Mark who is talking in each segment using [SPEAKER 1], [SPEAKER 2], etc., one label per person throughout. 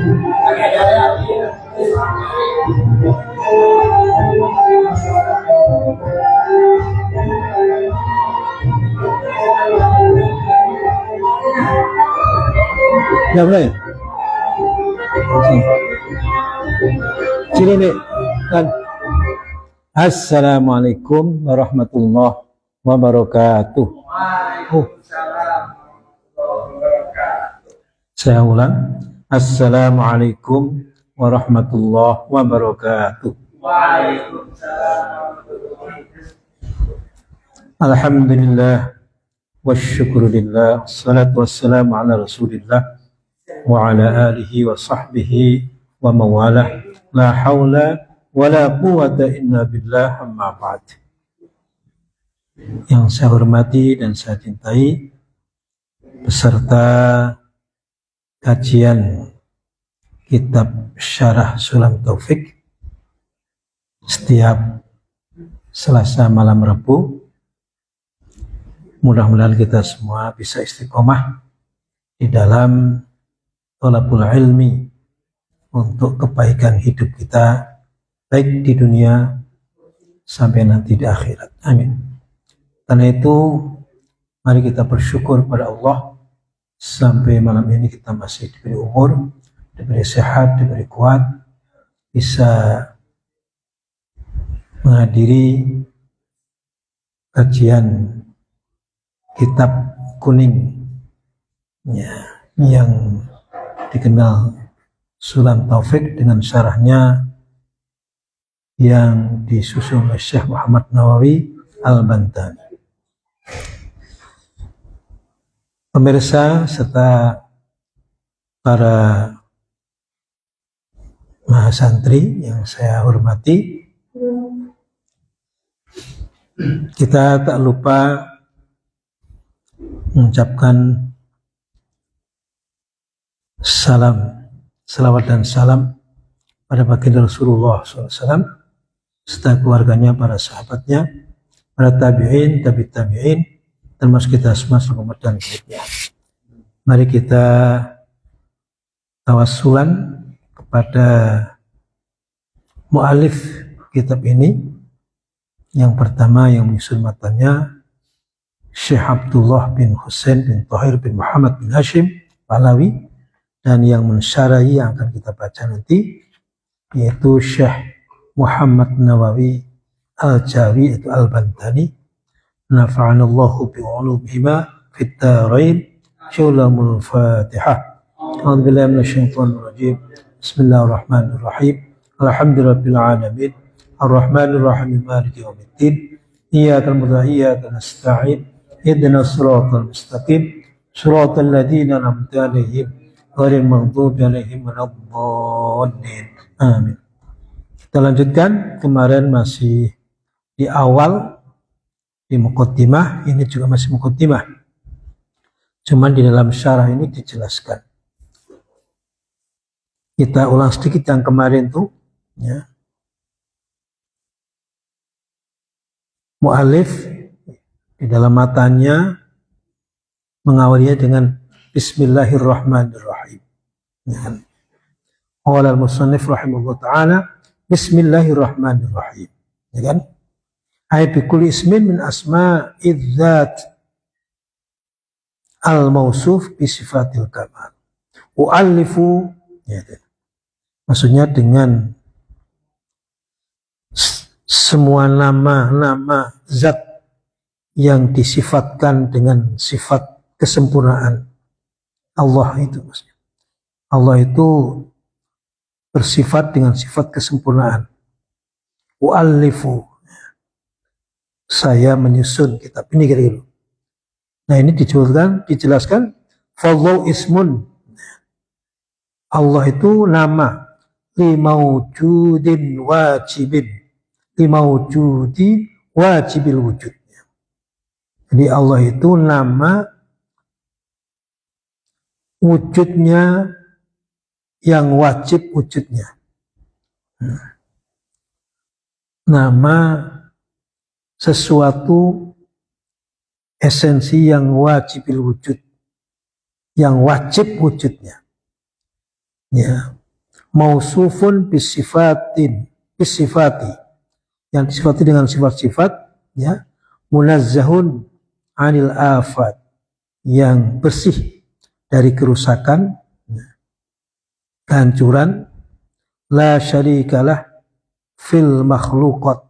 [SPEAKER 1] Ya boleh. Sini nih kan. Assalamualaikum warahmatullahi wabarakatuh. Saya ulang. Assalamualaikum warahmatullahi wabarakatuh. Alhamdulillah wasyukurillah, salatu wassalamu ala rasulillah wa ala alihi wa sahbihi wa mawalah, la hawla wa la quwata illa billah, amma ba'd. Yang saya hormati dan saya cintai peserta kajian kitab Syarah Sulam Taufik setiap Selasa malam Rabu. Mudah-mudahan kita semua bisa istiqomah di dalam thalabul ilmi untuk kebaikan hidup kita, baik di dunia sampai nanti di akhirat. Amin. Karena itu mari kita bersyukur pada Allah sampai malam ini kita masih diberi umur, diberi sehat, diberi kuat, bisa menghadiri kajian kitab kuning ya, yang dikenal Sulam Taufik dengan syarahnya yang disusun oleh Syekh Muhammad Nawawi Al-Bantani. Pemirsa serta para mahasantri yang saya hormati, kita tak lupa mengucapkan salam, salawat dan salam pada baginda Rasulullah SAW serta keluarganya, para sahabatnya, para tabi'in, tabi'in, termasuk kita semua selamat dan baiknya. Mari kita tawassulan kepada mu'alif kitab ini. Yang pertama yang menyusun matanya Syekh Abdullah bin Husain bin Tahir bin Muhammad bin Hashim Pahlawi, dan yang mensyarahi yang akan kita baca nanti yaitu Syekh Muhammad Nawawi Al-Jawi atau Al-Bantani, nafa'anallahu bi'ulumihima fit darain. Syulamul Fatihah. A'udzubillahi minasyaitonir rajim. Bismillahirrahmanirrahim. Alhamdulillahirabbil alamin. Ar-Rahmanir Rahim, Maliki yaumiddin. Iyyaka na'budu wa iyyaka nasta'in. Ihdinas siratal mustaqim. Siratal ladzina an'amta 'alaihim ghairil maghdubi 'alaihim waladdallin. Amin. Kita lanjutkan. Kemarin masih di awal di muqaddimah, ini juga masih muqaddimah. Cuman di dalam syarah ini dijelaskan. Kita ulang sedikit yang kemarin tuh ya. Mu'alif di dalam matanya mengawalinya dengan Bismillahirrahmanirrahim. Qala al-musannif rahimahullah ta'ala, Bismillahirrahmanirrahim. Ya kan? Ay bi kulli ismin min asma'iz dzat al-mausuf bi sifatil kamal. U'allifu, ya kan? Maksudnya dengan semua nama-nama zat yang disifatkan dengan sifat kesempurnaan. Allah itu maksudnya. Allah itu bersifat dengan sifat kesempurnaan. U'allifu, saya menyusun kitab ini kira-kira. Nah ini dijelaskan Fallahu ismun. Allah itu nama limaujudin wajibin. Limaujudi wajibil wujud. Jadi Allah itu nama wujudnya yang wajib wujudnya. Nama sesuatu esensi yang wajibil wujud, yang wajib wujudnya. Ya, mausufun bisifati, yang disifati dengan sifat-sifat, ya, munazzahun anil afat, yang bersih dari kerusakan, kehancuran, la syarikalah fil makhluqat,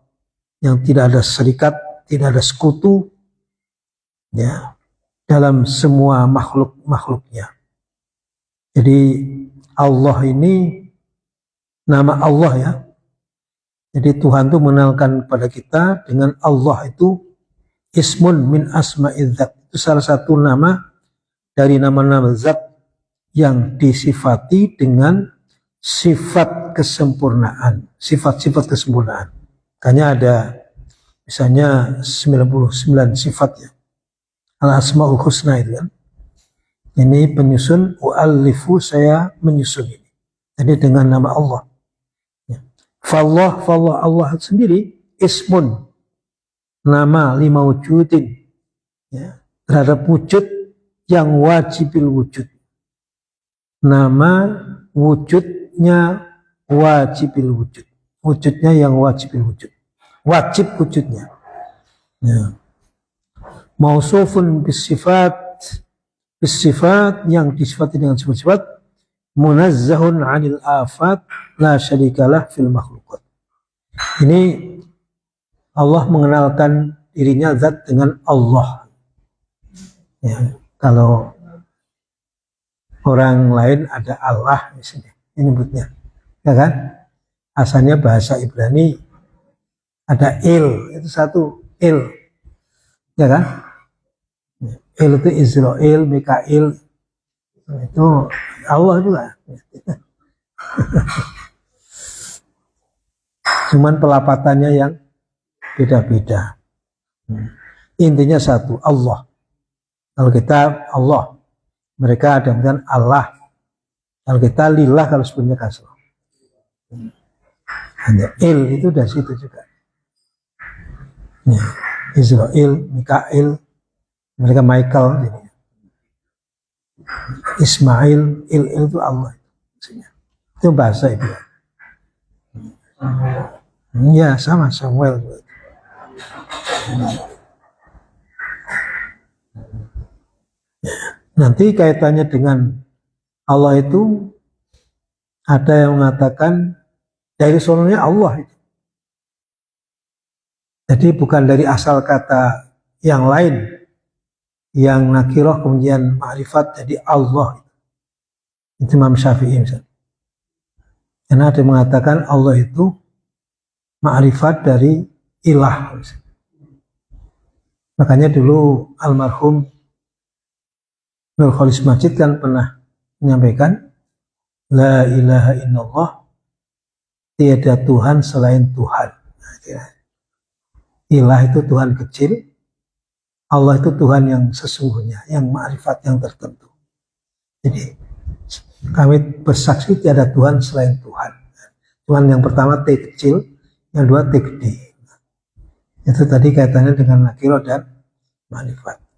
[SPEAKER 1] yang tidak ada serikat, tidak ada sekutu, ya, dalam semua makhluknya. Jadi Allah ini nama Allah, ya. Jadi Tuhan itu mengenalkan kepada kita dengan Allah itu ismun min asma'idzat, itu salah satu nama dari nama-nama zat yang disifati dengan sifat kesempurnaan, sifat-sifat kesempurnaan. Makanya ada misalnya 99 sifat, ya, al-asmaul husna itu kan. Ini penyusun, u'allifu, saya menyusun ini. Jadi dengan nama Allah. Ya. Fallah Allah sendiri ismun, nama lima wujudin, ya, terhadap wujud yang wajibil wujud. Nama wujudnya wajibil wujud. Wujudnya yang wajibil wujud. Wajib wujudnya. Ya. Mausufun bisifat yang disifati dengan sifat-sifat, munazzahun anil afat, la syarikalah fil makhluqat. Ini Allah mengenalkan dirinya zat dengan Allah. Ya, kalau orang lain ada Allah misalnya, ini nyebutnya, ya kan? Asalnya bahasa Ibrani ada itu satu ya kan? Il itu Israel, Mikail, itu Allah juga. Cuman pelapatannya yang beda-beda. Intinya satu, Allah. Kalau kita Allah, mereka ada dengan Allah. Kalau kita lillah, kalau sebenarnya kasih. Hanya itu dari situ juga. Ya. Israel, Mikail, mereka Michael, ini. Ismail, itu Allah. Itu bahasa itu. Ya, sama Samuel. Nanti kaitannya dengan Allah itu ada yang mengatakan dari sononya Allah itu. Jadi bukan dari asal kata yang lain, yang nakiroh kemudian ma'rifat jadi Allah. Itu Imam Syafi'i misalnya. Karena ada yang mengatakan Allah itu ma'rifat dari ilah. Makanya dulu almarhum Nur Khalis Masjid kan pernah menyampaikan, la ilaha illallah, tiada Tuhan selain Tuhan. Ilah itu Tuhan kecil, Allah itu Tuhan yang sesungguhnya, yang ma'rifat yang tertentu. Jadi kami bersaksi tiada Tuhan selain Tuhan. Tuhan yang pertama T kecil, yang dua T gede. Itu tadi kaitannya dengan nakiro dan ma'rifat.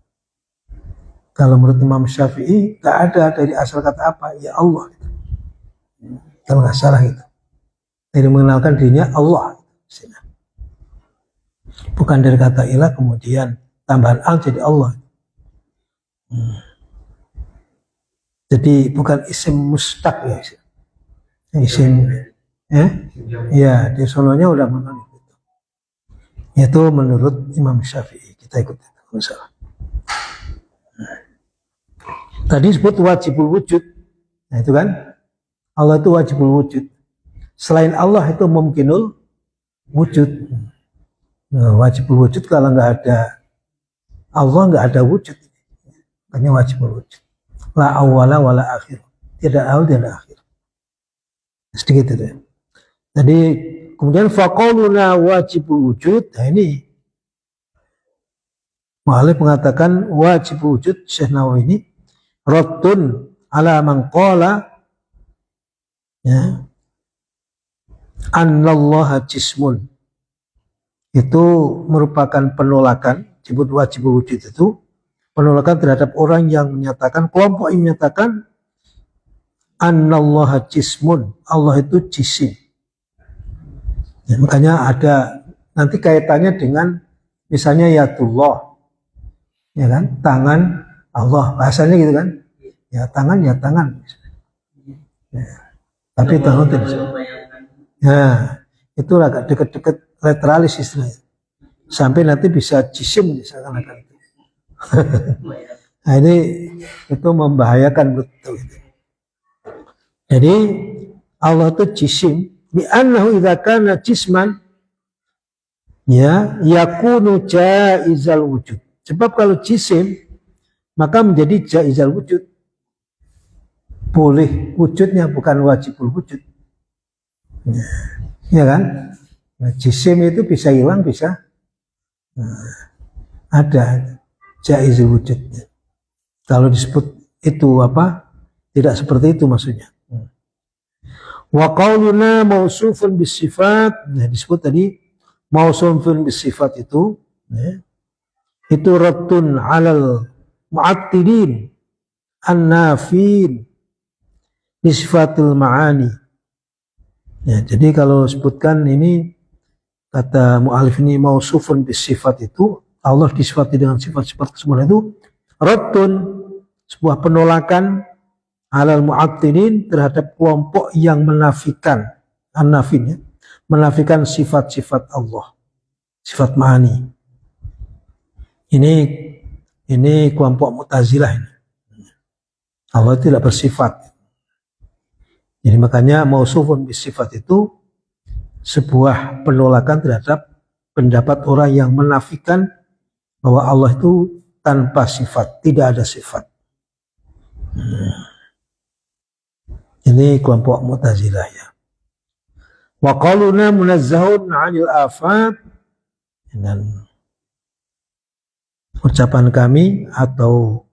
[SPEAKER 1] Kalau menurut Imam Syafi'i, tak ada dari asal kata apa, ya Allah. Kalau nggak salah itu. Jadi mengenalkan dirinya Allah. Bukan dari kata ilah kemudian tambahan al jadi Allah. Jadi bukan isim mustaq, ya. Isim, ya, di sononya udah mengenal itu. Itu menurut Imam Syafi'i. Kita ikut itu, masalah. Tadi disebut wajibul wujud. Nah itu kan, Allah itu wajibul wujud. Selain Allah itu mungkinul wujud. Nah, wajibul wujud kalau nggak ada Allah nggak ada wujud. Makanya wajibul wujud. La awwala wa la akhir. Tidak awal, tidak akhir. Sedikit itu ya. Jadi kemudian faqauluna wajibul wujud. Nah ini Mu'allif mengatakan wajibul wujud Syekh Nawawi ini raddun ala man qala, ya, annallaha jismun. Itu merupakan penolakan, disebut wajibul wujud itu penolakan terhadap orang yang menyatakan, kelompok yang menyatakan annallaha jismun, Allah itu jisim. Ya, makanya ada nanti kaitannya dengan misalnya yadullah, ya kan, tangan Allah, bahasanya gitu kan, ya tangan ya tangan. Ya. Tapi tangan tidak. Ya, itu agak dekat-dekat literalis istilahnya. Sampai nanti bisa jisim misalkan akan. Nah ini itu membahayakan betul. Jadi Allah itu jisim, li'annahu idza kana jisman ya yakunu jaizal wujud. Sebab kalau jisim maka menjadi jaizal wujud. Boleh wujudnya, bukan wajibul wujud. Ya kan? Nah, jisim itu bisa hilang, bisa ada jaizul wujudnya. Kalau disebut itu apa? Tidak seperti itu maksudnya. Wa qauluna mausufun bisifat, nah disebut tadi mausufun bisifat itu, ya, itu raddun alal mu'attilin an-nafin bisifatil ma'ani. Ya, jadi kalau sebutkan ini kata mu'alif ini mausufun bisifat itu, Allah disifati dengan sifat-sifat kesempurnaan itu raddun, sebuah penolakan alal mu'attilin, terhadap kelompok yang menafikan an-nafin, ya, menafikan sifat-sifat Allah, sifat ma'ani. Ini kelompok Mu'tazilah ini. Allah tidak bersifat. Jadi makanya mausufun bisifat itu sebuah penolakan terhadap pendapat orang yang menafikan bahwa Allah itu tanpa sifat, tidak ada sifat. Ini kelompok Mu'tazilah, ya. Wa qaluna munazzahun 'anil afat, dan ucapan kami atau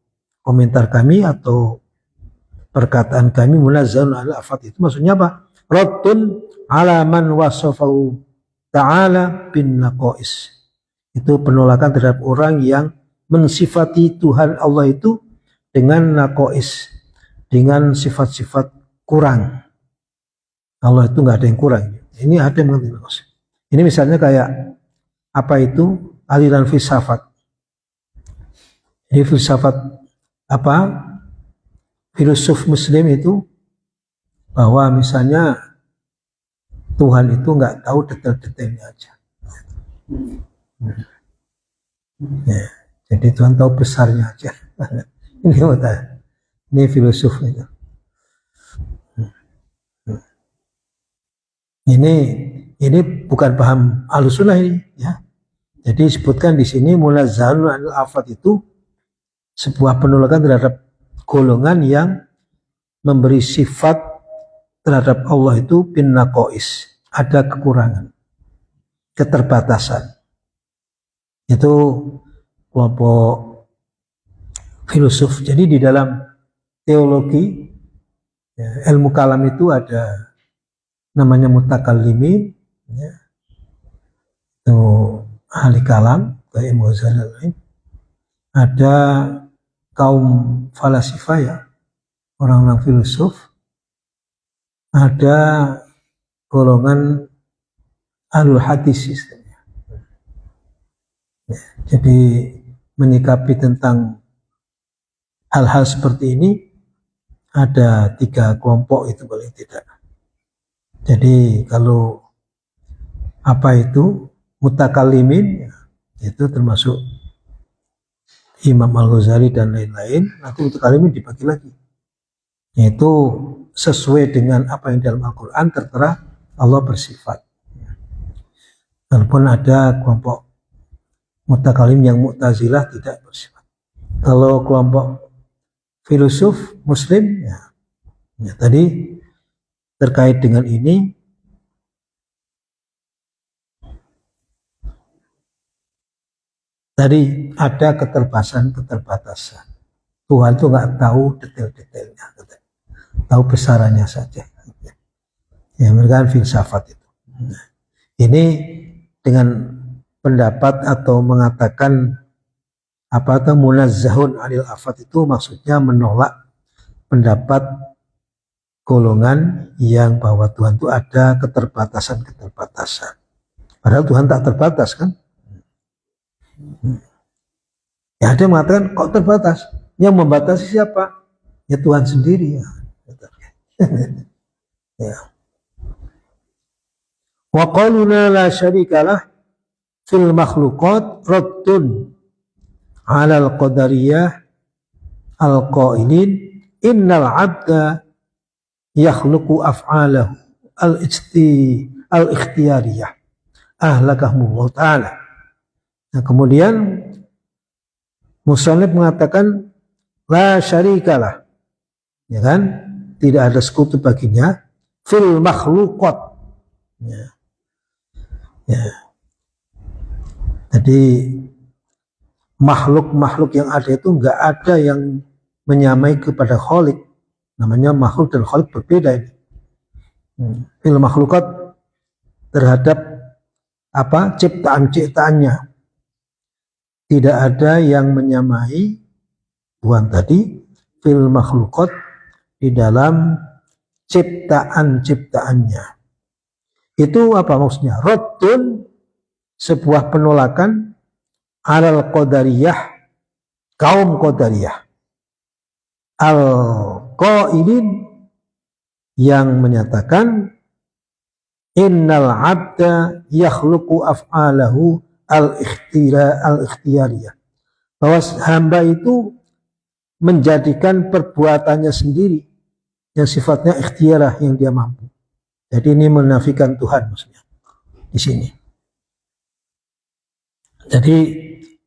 [SPEAKER 1] komentar kami atau perkataan kami munazzahun 'anil afat itu maksudnya apa? Raddun 'ala man wasafahu ta'ala bin naqais. Itu penolakan terhadap orang yang mensifati Tuhan Allah itu dengan naqais, dengan sifat-sifat kurang. Allah itu nggak ada yang kurang. Ini ada yang mengerti. Ini misalnya kayak apa itu aliran filsafat. Ini filsafat apa? Filosof Muslim itu bahwa misalnya Tuhan itu nggak tahu detail-detailnya aja. Ya, jadi Tuhan tahu besarnya aja. Ini filosof itu. Ini bukan paham Ahlussunnah ini, ya. Jadi disebutkan di sini munazzahun 'anil afat itu sebuah penolakan terhadap golongan yang memberi sifat terhadap Allah itu bin naqais, ada kekurangan, keterbatasan. Itu kelompok filosof. Jadi di dalam teologi, ya, ilmu kalam itu ada namanya mutakallimin, ya, itu ahli kalam kayak Mu'tazilah lain. Ada kaum falasifah, ya, orang-orang filosof. Ada golongan ahlul hadis istilahnya. Ya, jadi menyikapi tentang hal-hal seperti ini ada 3 kelompok itu paling tidak. Jadi kalau apa itu mutakallimin, ya, itu termasuk Imam Al-Ghazali dan lain-lain. Nanti mutakallimin dibagi lagi, yaitu sesuai dengan apa yang dalam Al-Quran tertera Allah bersifat. Walaupun ada kelompok mutakallim yang Mu'tazilah tidak bersifat. Kalau kelompok filosof Muslim, ya tadi terkait dengan ini, tadi ada keterbatasan. Tuhan itu nggak tahu detail-detailnya, tahu besarannya saja. Ya, mereka filsafat itu. Ini dengan pendapat atau mengatakan apa itu munazzahun 'anil afat itu maksudnya menolak pendapat golongan yang bahwa Tuhan itu ada keterbatasan-keterbatasan. Padahal Tuhan tak terbatas kan? Ya ada yang mengatakan kok terbatas? Yang membatasi siapa? Ya Tuhan sendiri ya. Ya. Wa qaluna la syarikalah fil makhluqat raddun 'ala al-qadariyah al-qailin innal 'abda yakhluqu af'alahu al-ikhtiyariyah ahlakahumullah ta'ala. Nah, kemudian musannif mengatakan la syarikalah, ya kan, tidak ada sekutu baginya fil makhluqat, ya. Ya. Jadi makhluk-makhluk yang ada itu enggak ada yang menyamai kepada Khalik. Namanya makhluk dan Khalik berbeda ini. Fil makhluqat terhadap apa? Ciptaan-ciptaannya. Tidak ada yang menyamai Tuhan tadi fil makhluqat di dalam ciptaan-ciptaannya. Itu apa maksudnya? Raddun, sebuah penolakan alal qadariyah, kaum qadariyah. Al-qailin, yang menyatakan innal abda yakhluqu af'alahu al-ikhtiyariyah. Bahwa hamba itu menjadikan perbuatannya sendiri yang sifatnya ikhtiarah, yang dia mampu. Jadi ini menafikan Tuhan maksudnya di sini. Jadi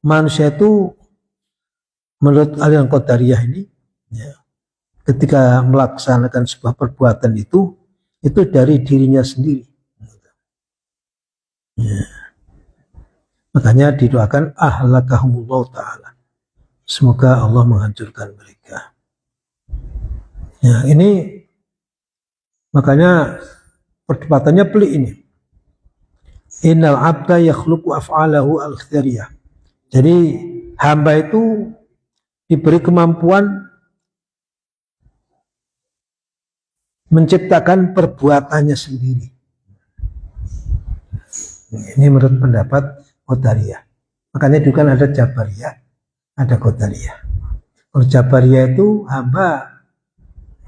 [SPEAKER 1] manusia itu menurut aliran Qadariyah ini, ya, ketika melaksanakan sebuah perbuatan itu dari dirinya sendiri. Ya. Makanya didoakan ahlakahumullah ta'ala. Semoga Allah menghancurkan mereka. Ya, ini makanya perdebatannya pelik ini. Innal abda yakhluqu af'alahu al-ikhtiyariyah. Jadi hamba itu diberi kemampuan menciptakan perbuatannya sendiri. Ini menurut pendapat Qadariyah. Makanya juga ada Jabariyah, ada Qadariyah. Kalau Jabariyah itu hamba,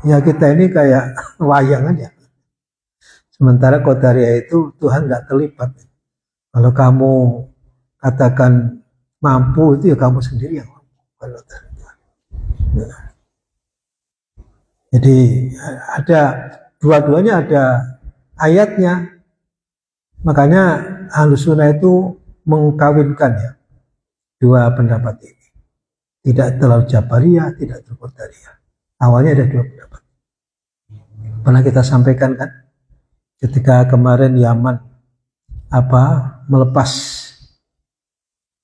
[SPEAKER 1] ya kita ini kayak wayang aja. Sementara Qadariyah itu Tuhan nggak terlibat. Kalau kamu katakan mampu, itu ya kamu sendiri yang mampu. Nah. Jadi ada dua-duanya, ada ayatnya. Makanya Ahlussunnah itu mengkawinkan ya dua pendapat ini. Tidak terlalu Jabariyah, tidak terlalu Qadariyah. Awalnya ada dua pendapat. Pernah kita sampaikan kan? Ketika kemarin Yaman melepas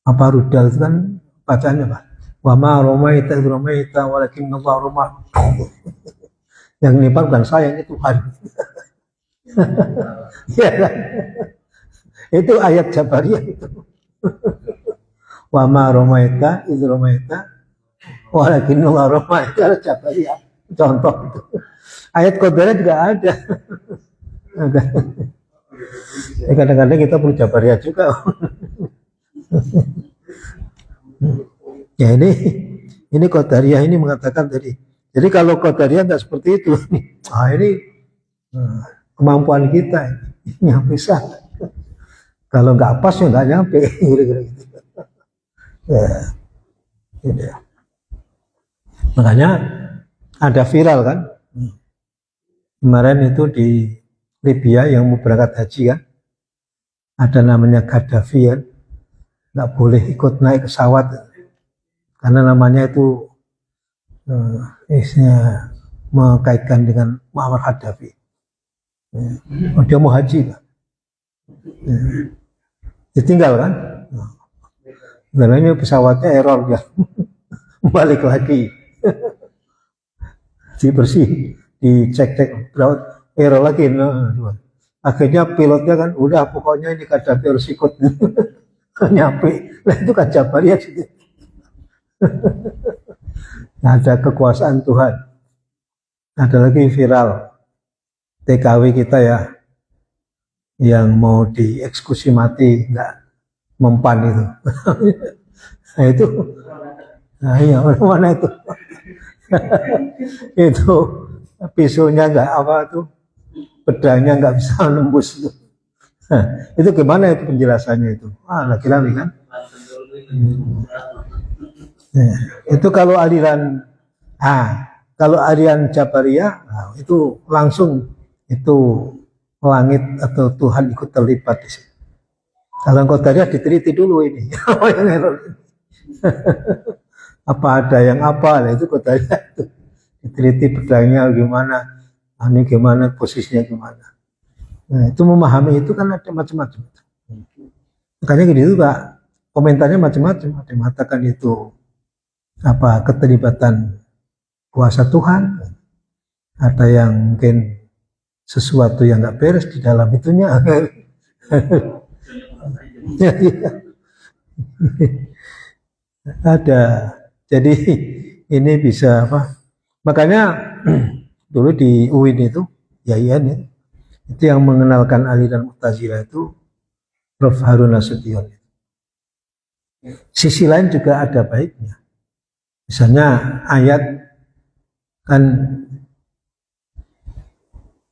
[SPEAKER 1] rudal itu kan bacaannya Pak. Wa ma ramaita idh ramaita walakinna Allah rama. Yang menimpa bukan saya, ini Tuhan. Ya kan? Itu ayat Jabariyah itu. Wa ma ramaita idh ramaita walakinna Allah rama, itu ayat Jabariyah. Contoh itu. Ayat Qadariyah juga ada. Kadang-kadang kita perlu Jabariyah juga. Ya ini Qadariyah ini mengatakan tadi. Jadi kalau Qadariyah nggak seperti itu, ini kemampuan kita yang bisa. Kalau nggak pas ya nggak nyampe. Ya, gitu ya. Makanya ada viral kan. Kemarin itu di Libya yang mau berangkat haji kan, ada namanya Gaddafi kan, nggak boleh ikut naik pesawat karena namanya itu isinya mengkaitkan dengan Muammar Gaddafi. Dia mau haji kan, ditinggal kan, karena ini pesawatnya error dia, balik lagi, dibersih, dicek berapa. Error lagi, akhirnya pilotnya kan udah pokoknya ini Gaddafi harus ikut. Nyampe, nah itu kan Jabariyah gitu. Nah, ada kekuasaan Tuhan. Ada lagi viral TKW kita ya, yang mau dieksekusi mati nggak mempan itu. Nah itu, nah iya mana itu? Itu pisaunya nggak apa tuh, pedangnya nggak bisa nembus itu. Nah, itu gimana itu penjelasannya itu? Laki-laki kan? Nah, itu kalau aliran Jabariyah, itu langsung itu langit atau Tuhan ikut terlibat di situ. Kalau Qadariyah diteliti dulu ini. Apa ada yang apa? Nah, itu Qadariyah itu diteliti pedangnya gimana, ini gimana, posisinya gimana. Nah, itu memahami itu kan ada macam-macam. Makanya gitu Pak, komentarnya macam-macam. Ada yang mengatakan itu apa keterlibatan kuasa Tuhan, ada yang mungkin sesuatu yang nggak beres di dalam itunya. Ada. Jadi ini bisa apa? Makanya dulu di UIN itu, YAIN ya, itu yang mengenalkan aliran Mu'tazilah itu Prof. Harun Nasution. Sisi lain juga ada baiknya. Misalnya ayat kan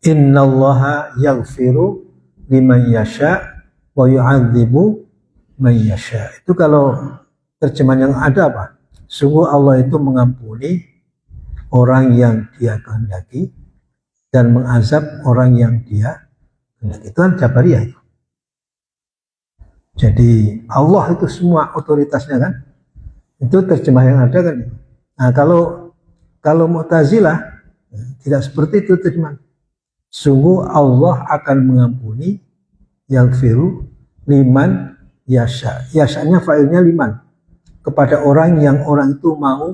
[SPEAKER 1] innallaha yaghfiru liman yasha wa yu'adzibu man yasha. Itu kalau terjemahan yang ada apa? Sungguh Allah itu mengampuni orang yang Dia kehendaki dan mengazab orang yang Dia kehendaki. Itu kan Jabariyah itu. Jadi Allah itu semua otoritasnya kan. Itu terjemah yang ada kan. Nah kalau Mu'tazilah tidak seperti itu terjemahan. Sungguh Allah akan mengampuni yaghfiru liman yasha. Yashanya fa'ilnya liman. Kepada orang yang orang itu mau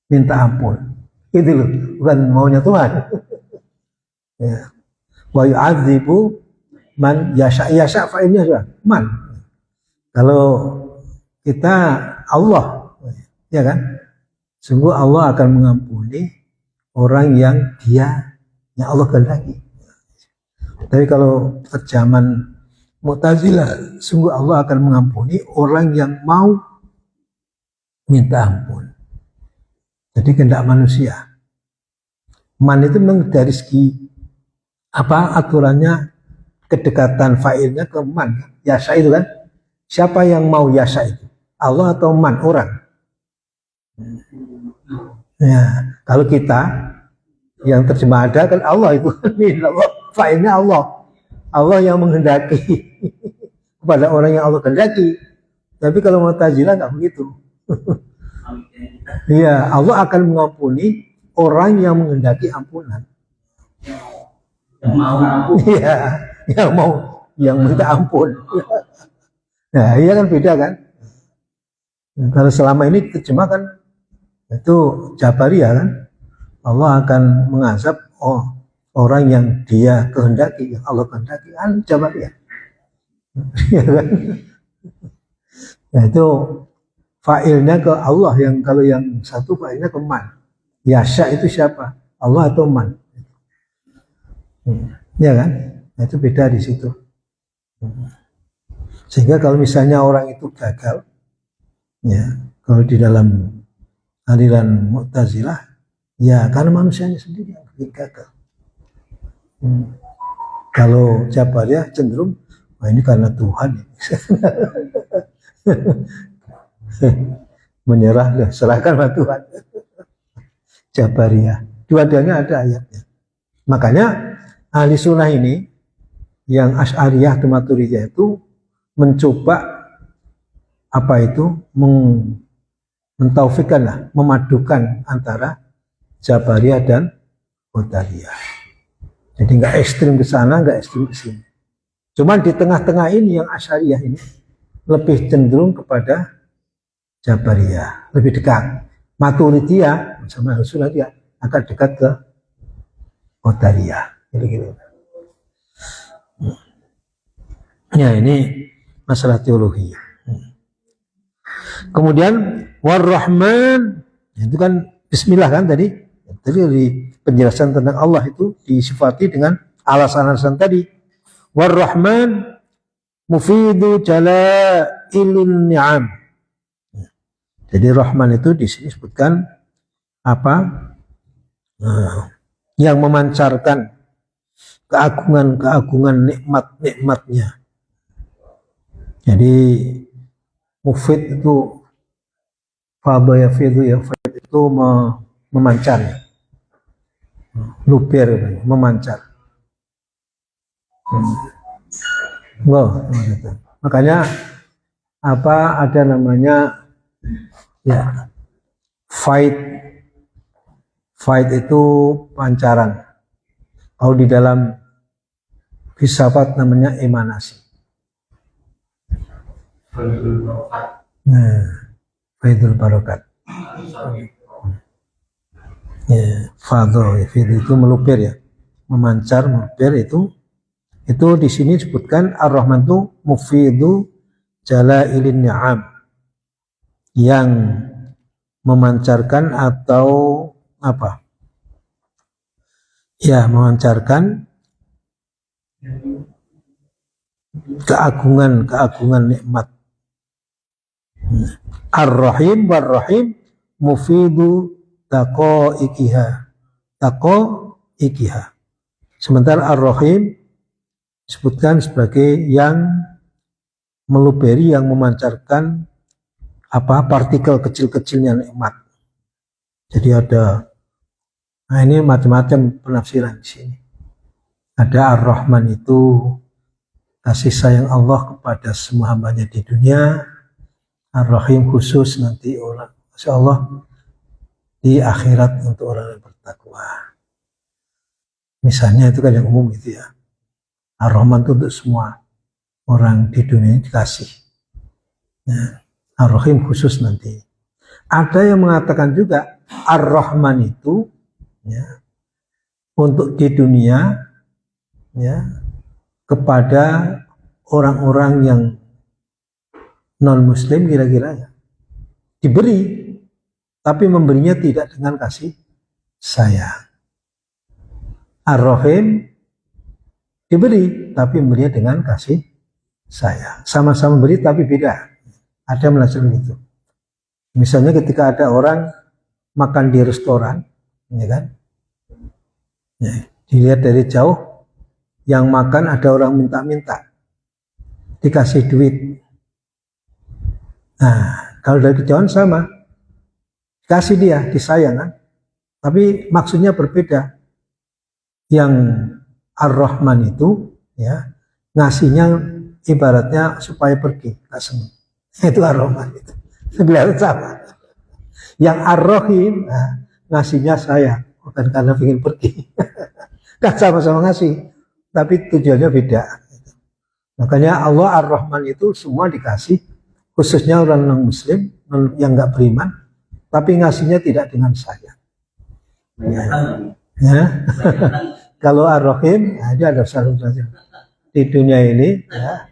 [SPEAKER 1] minta ampun. Itu loh, bukan maunya Tuhan. Ya. Wa yu'adzibu man yasha. Yasha fa'ilnya sudah man. Kalau kita Allah, ya kan? Sungguh Allah akan mengampuni orang yang Allah kehendaki. Tapi kalau terjemahan Mu'tazilah, sungguh Allah akan mengampuni orang yang mau minta ampun. Jadi kehendak manusia. Man itu memang dari segi apa aturannya, kedekatan fa'ilnya ke man. Yasa itu kan. Siapa yang mau yasa itu? Allah atau man, orang? Ya, kalau kita yang terjemah ada kan Allah itu. Fa'ilnya Allah. Allah yang menghendaki kepada orang yang Allah kehendaki. Tapi kalau Mu'tazilah nggak begitu. Iya, Allah akan mengampuni orang yang menghendaki ampunan. Iya, yang minta ampun. Nah, iya kan beda kan? Kalau selama ini terjemahkan itu Jabariyah kan, Allah akan mengazab orang yang Dia kehendaki, yang Allah kehendaki kan Jabariyah. Ya kan? Nah, itu fa'ilnya ke Allah, yang kalau yang satu fa'ilnya ke man. Yasha itu siapa? Allah atau man? Ya kan? Nah, itu beda di situ. Sehingga kalau misalnya orang itu gagal, ya kalau di dalam aliran Mu'tazilah, ya karena manusianya sendiri yang bikin gagal. Kalau Jabariyah cenderung, ini karena Tuhan. Menyerah, serahkan pada Tuhan. Jabariyah. Dua-duanya ada ayatnya. Makanya ahli sunnah ini, yang Asy'ariyah atau Maturidiyah itu mencoba apa itu mentaufikkan lah, memadukan antara Jabariyah dan Qadariyah. Jadi nggak ekstrim ke sana, nggak ekstrim ke sini. Cuman di tengah-tengah ini yang Asy'ariyah ini lebih cenderung kepada Jabariyah, lebih dekat. Maturidiyah sama Rasulullah akan dekat ke Qadariyah. Gitu-gitu. Ya, ini masalah teologi. Kemudian War-Rahman, itu kan Bismillah kan tadi. Jadi dari penjelasan tentang Allah itu disifati dengan alasan-alasan tadi. War-Rahman mufidu jalailun ni'am. Jadi Rahman itu di sini disebutkan apa? Yang memancarkan keagungan-keagungan nikmat-nikmatnya. Jadi mufid itu fadha yafidu, ya fid itu memancar, luber, memancar. Makanya apa ada namanya ya fight itu pancaran. Kalau di dalam filsafat namanya emanasi. Faidul barokat. Ya, fadho itu meluber ya, memancar, meluber itu di sini disebutkan Ar-Rahman itu mufidu jalailin ni'am, yang memancarkan atau apa? Ya, memancarkan keagungan nikmat. Ar-Rahim war-Rahim mufidu taqaiqiha. Sementara Ar-Rahim disebutkan sebagai yang meluberi, yang memancarkan partikel kecil-kecilnya nikmat. Jadi ada, nah ini macam-macam penafsiran di sini. Ada Ar-Rahman itu kasih sayang Allah kepada semua hambanya di dunia. Ar-Rahim khusus nanti orang, Masya Allah, di akhirat untuk orang yang bertakwa. Misalnya itu kan yang umum gitu ya. Ar-Rahman itu untuk semua orang di dunia ini dikasih. Nah, Ar-Rahim khusus nanti. Ada yang mengatakan juga Ar-Rahman itu ya, untuk di dunia ya, kepada orang-orang yang non-muslim kira-kira ya, diberi, tapi memberinya tidak dengan kasih sayang. Ar-Rahim diberi, tapi memberinya dengan kasih sayang. Sama-sama beri tapi beda. Ada menafsirkan itu. Misalnya ketika ada orang makan di restoran, ya kan? Ya, dilihat dari jauh, yang makan ada orang minta-minta, dikasih duit. Nah, kalau dari kejauhan sama, kasih dia, disayang kan? Tapi maksudnya berbeda. Yang Ar-Rahman itu ya, ngasihnya ibaratnya supaya pergi, tak senang. Itu Ar-Rahman itu. Sebenarnya sama. Yang Ar-Rahim, nah, ngasihnya sayang, bukan karena ingin pergi. Kan sama-sama ngasih, tapi tujuannya beda. Makanya Allah Ar-Rahman itu semua dikasih, khususnya orang non-muslim yang nggak beriman, tapi ngasihnya tidak dengan sayang. Ya. Kalau Ar-Rahim, nah, dia ada salah saja di dunia ini. Ya.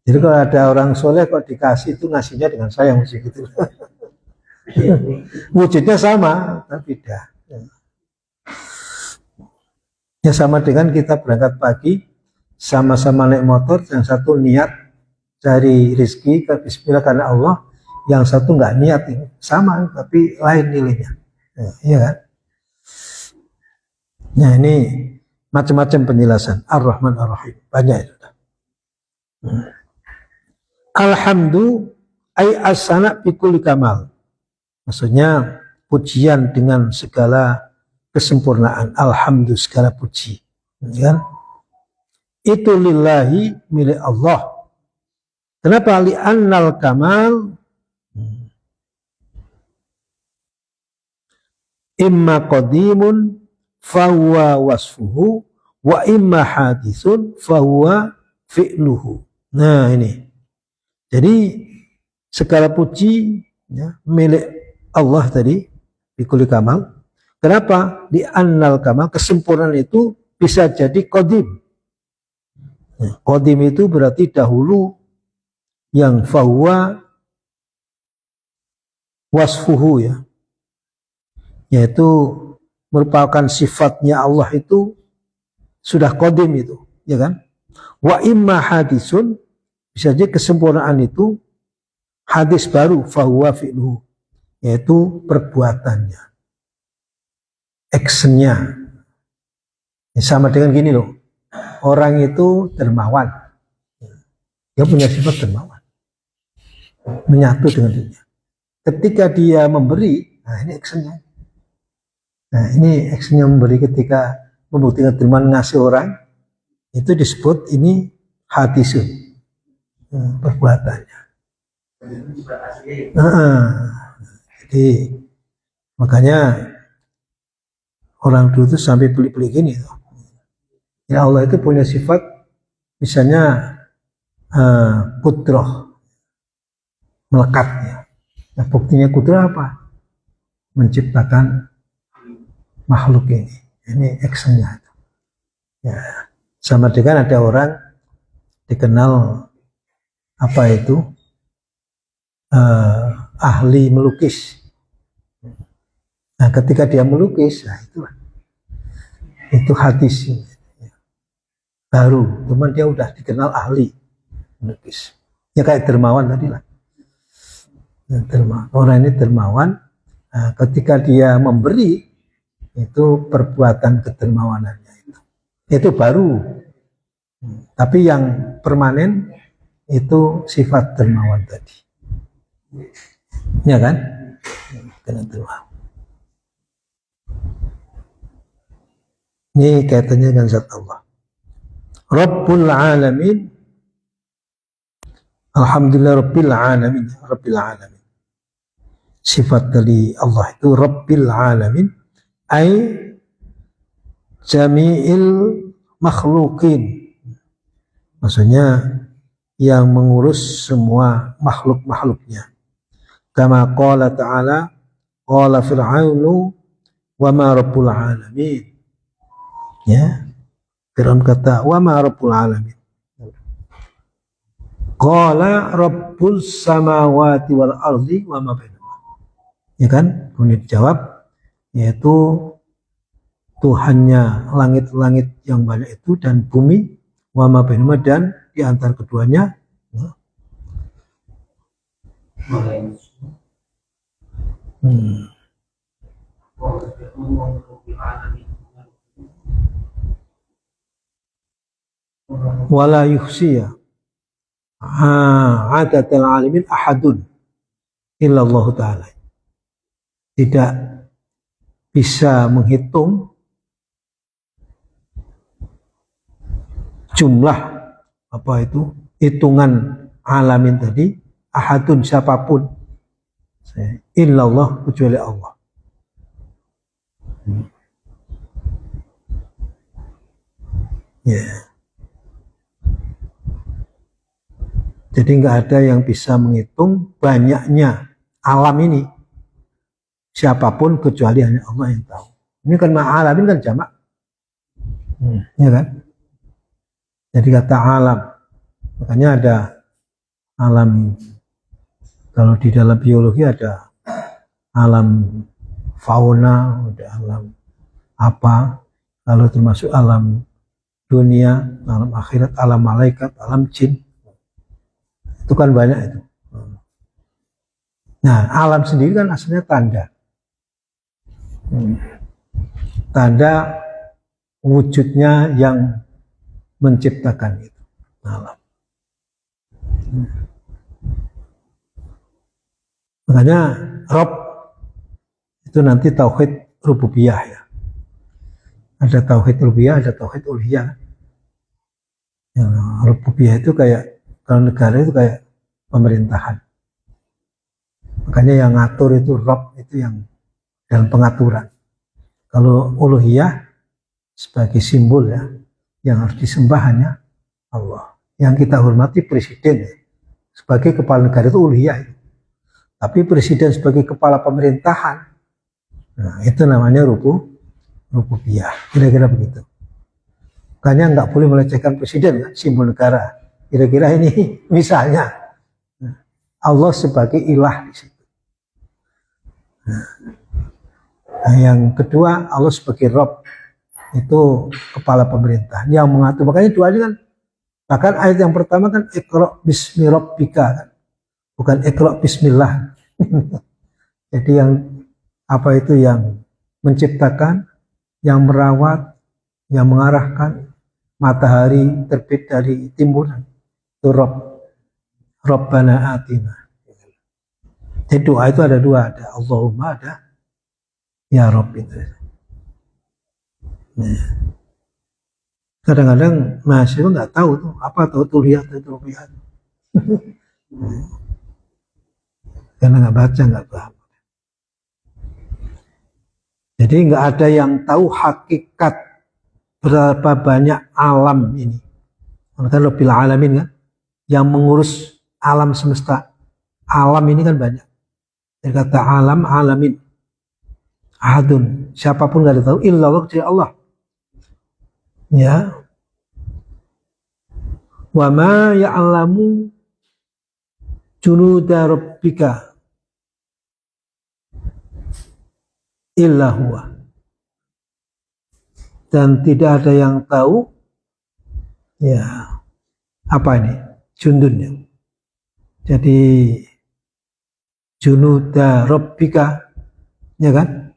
[SPEAKER 1] Jadi kalau ada orang soleh kok dikasih itu ngasihnya dengan sayang gitu. Wujudnya sama, tapi beda. Ya sama dengan kita berangkat pagi, sama-sama naik motor, yang satu niat cari rezeki ke bismillah karena Allah, yang satu nggak niat, sama tapi lain nilainya. Iya kan? Nah ini macam-macam penjelasan Ar-Rahman Ar-Rahim, banyak itu. Alhamdu ay asana bikuli kamal. Maksudnya pujian dengan segala kesempurnaan. Alhamdu, segala puji. Ya? Itu lillahi, milik Allah. Kenapa? Li'annal kamal imma qadimun fahuwa wasfuhu wa imma hadisun fahuwa fi'luhu. Nah ini. Jadi segala puji ya, milik Allah tadi bikuli kamal. Kenapa? Di annal kamal, kesempurnaan itu bisa jadi qadim. Ya, qadim itu berarti dahulu, yang fahuwa wasfuhu ya, yaitu merupakan sifatnya Allah itu sudah qadim itu, ya kan? Wa imma hadisun, bisa jadi kesempurnaan itu hadis baru, fahuwa fi'luhu, yaitu perbuatannya, actionnya. Sama dengan gini loh, orang itu dermawan, dia punya sifat dermawan, menyatu dengan dunia. Ketika dia memberi, nah ini actionnya. Nah ini actionnya memberi ketika membuktikan dermawan ngasih orang, itu disebut ini hadisun, perbuatannya. Jadi makanya orang dulu itu sampai pelik-pelik gini tuh. Ya Allah itu punya sifat misalnya kudrah, melekatnya. Nah, buktinya kudrah apa? Menciptakan makhluk ini. Ini actionnya. Ya, sama dengan ada orang dikenal apa itu ahli melukis. Nah, ketika dia melukis, nah itu hadis baru, cuman dia udah dikenal ahli melukis. Ya kayak dermawan tadi lah. Orang ini dermawan. Nah, ketika dia memberi, itu perbuatan kedermawanannya itu baru. Tapi yang permanen itu sifat dermawan tadi. Ya kan? Dermawan. Ini kaitannya dengan zat Allah. Rabbul alamin. Alhamdulillah Rabbil alamin. Rabbil alamin. Sifat dari Allah itu Rabbil alamin, ay jami'il makhlukin, maksudnya yang mengurus semua makhluk-makhluknya. Kama qala ta'ala, qala fir'aunu wa ma rabbul alamin. Ya, Fir'aun kata wa ma rabbul alamin. Qala rabbul samawati wal ardi wa ma bainahuma. Ya kan? Kemudian dijawab, yaitu Tuhannya langit-langit yang banyak itu dan bumi, wa ma bainahuma, dan di antara keduanya. Wala yuhsiya adatal alimin ahadun illallah ta'ala. Tidak bisa menghitung jumlah apa itu hitungan alamin tadi, ahadun siapapun, illallah kecuali Allah. Ya. Jadi nggak ada yang bisa menghitung banyaknya alam ini, siapapun kecuali hanya Allah yang tahu. Ini kan alamin kan jamak, ya kan? Jadi kata alam, makanya ada alam, kalau di dalam biologi ada alam fauna, ada alam apa, kalau termasuk alam dunia, alam akhirat, alam malaikat, alam jin, itu kan banyak itu. Nah, alam sendiri kan asalnya tanda. Tanda wujudnya yang menciptakan itu alam. Makanya Rob itu nanti tauhid rububiyah ya. Ada tauhid rububiyah, ada tauhid uluhiyah. Yang rububiyah itu kayak, kalau negara itu kayak pemerintahan. Makanya yang ngatur itu Rob, itu yang dalam pengaturan. Kalau uluhiyah sebagai simbol ya, yang harus disembah hanya Allah. Yang kita hormati presiden ya. Sebagai kepala negara itu uluhiyah. Tapi presiden sebagai kepala pemerintahan, nah itu namanya rububiyah. Kira-kira begitu. Makanya nggak boleh melecehkan presiden kan, simbol negara. Kira-kira ini misalnya Allah sebagai ilah di situ. Nah, yang kedua, Allah sebagai Rabb, itu kepala pemerintah yang mengatur. Makanya doanya kan, bahkan ayat yang pertama kan Iqra bismi rabbika kan, bukan Iqra bismillah. Jadi yang apa itu yang menciptakan, yang merawat, yang mengarahkan matahari terbit dari timur, itu Rabb. Rabbana atina. Jadi doa itu ada dua, ada Allahumma, ada ya Rabb itu. Nah, kadang-kadang mahasiswa nggak tahu tuh apa tuh lihat itu lihat. Karena nggak baca, nggak paham. Jadi nggak ada yang tahu hakikat berapa banyak alam ini. Kan Rabbil alamin kan, yang mengurus alam semesta. Alam ini kan banyak. Dari kata alam, alamin. Ahadun, siapapun nggak ada tahu illallah kecuali Allah. Ya. Wa ma ya'lamu junuda rabbika illa huwa. Dan tidak ada yang tahu ya apa ini jundunnya. Jadi junuda rabbika ya kan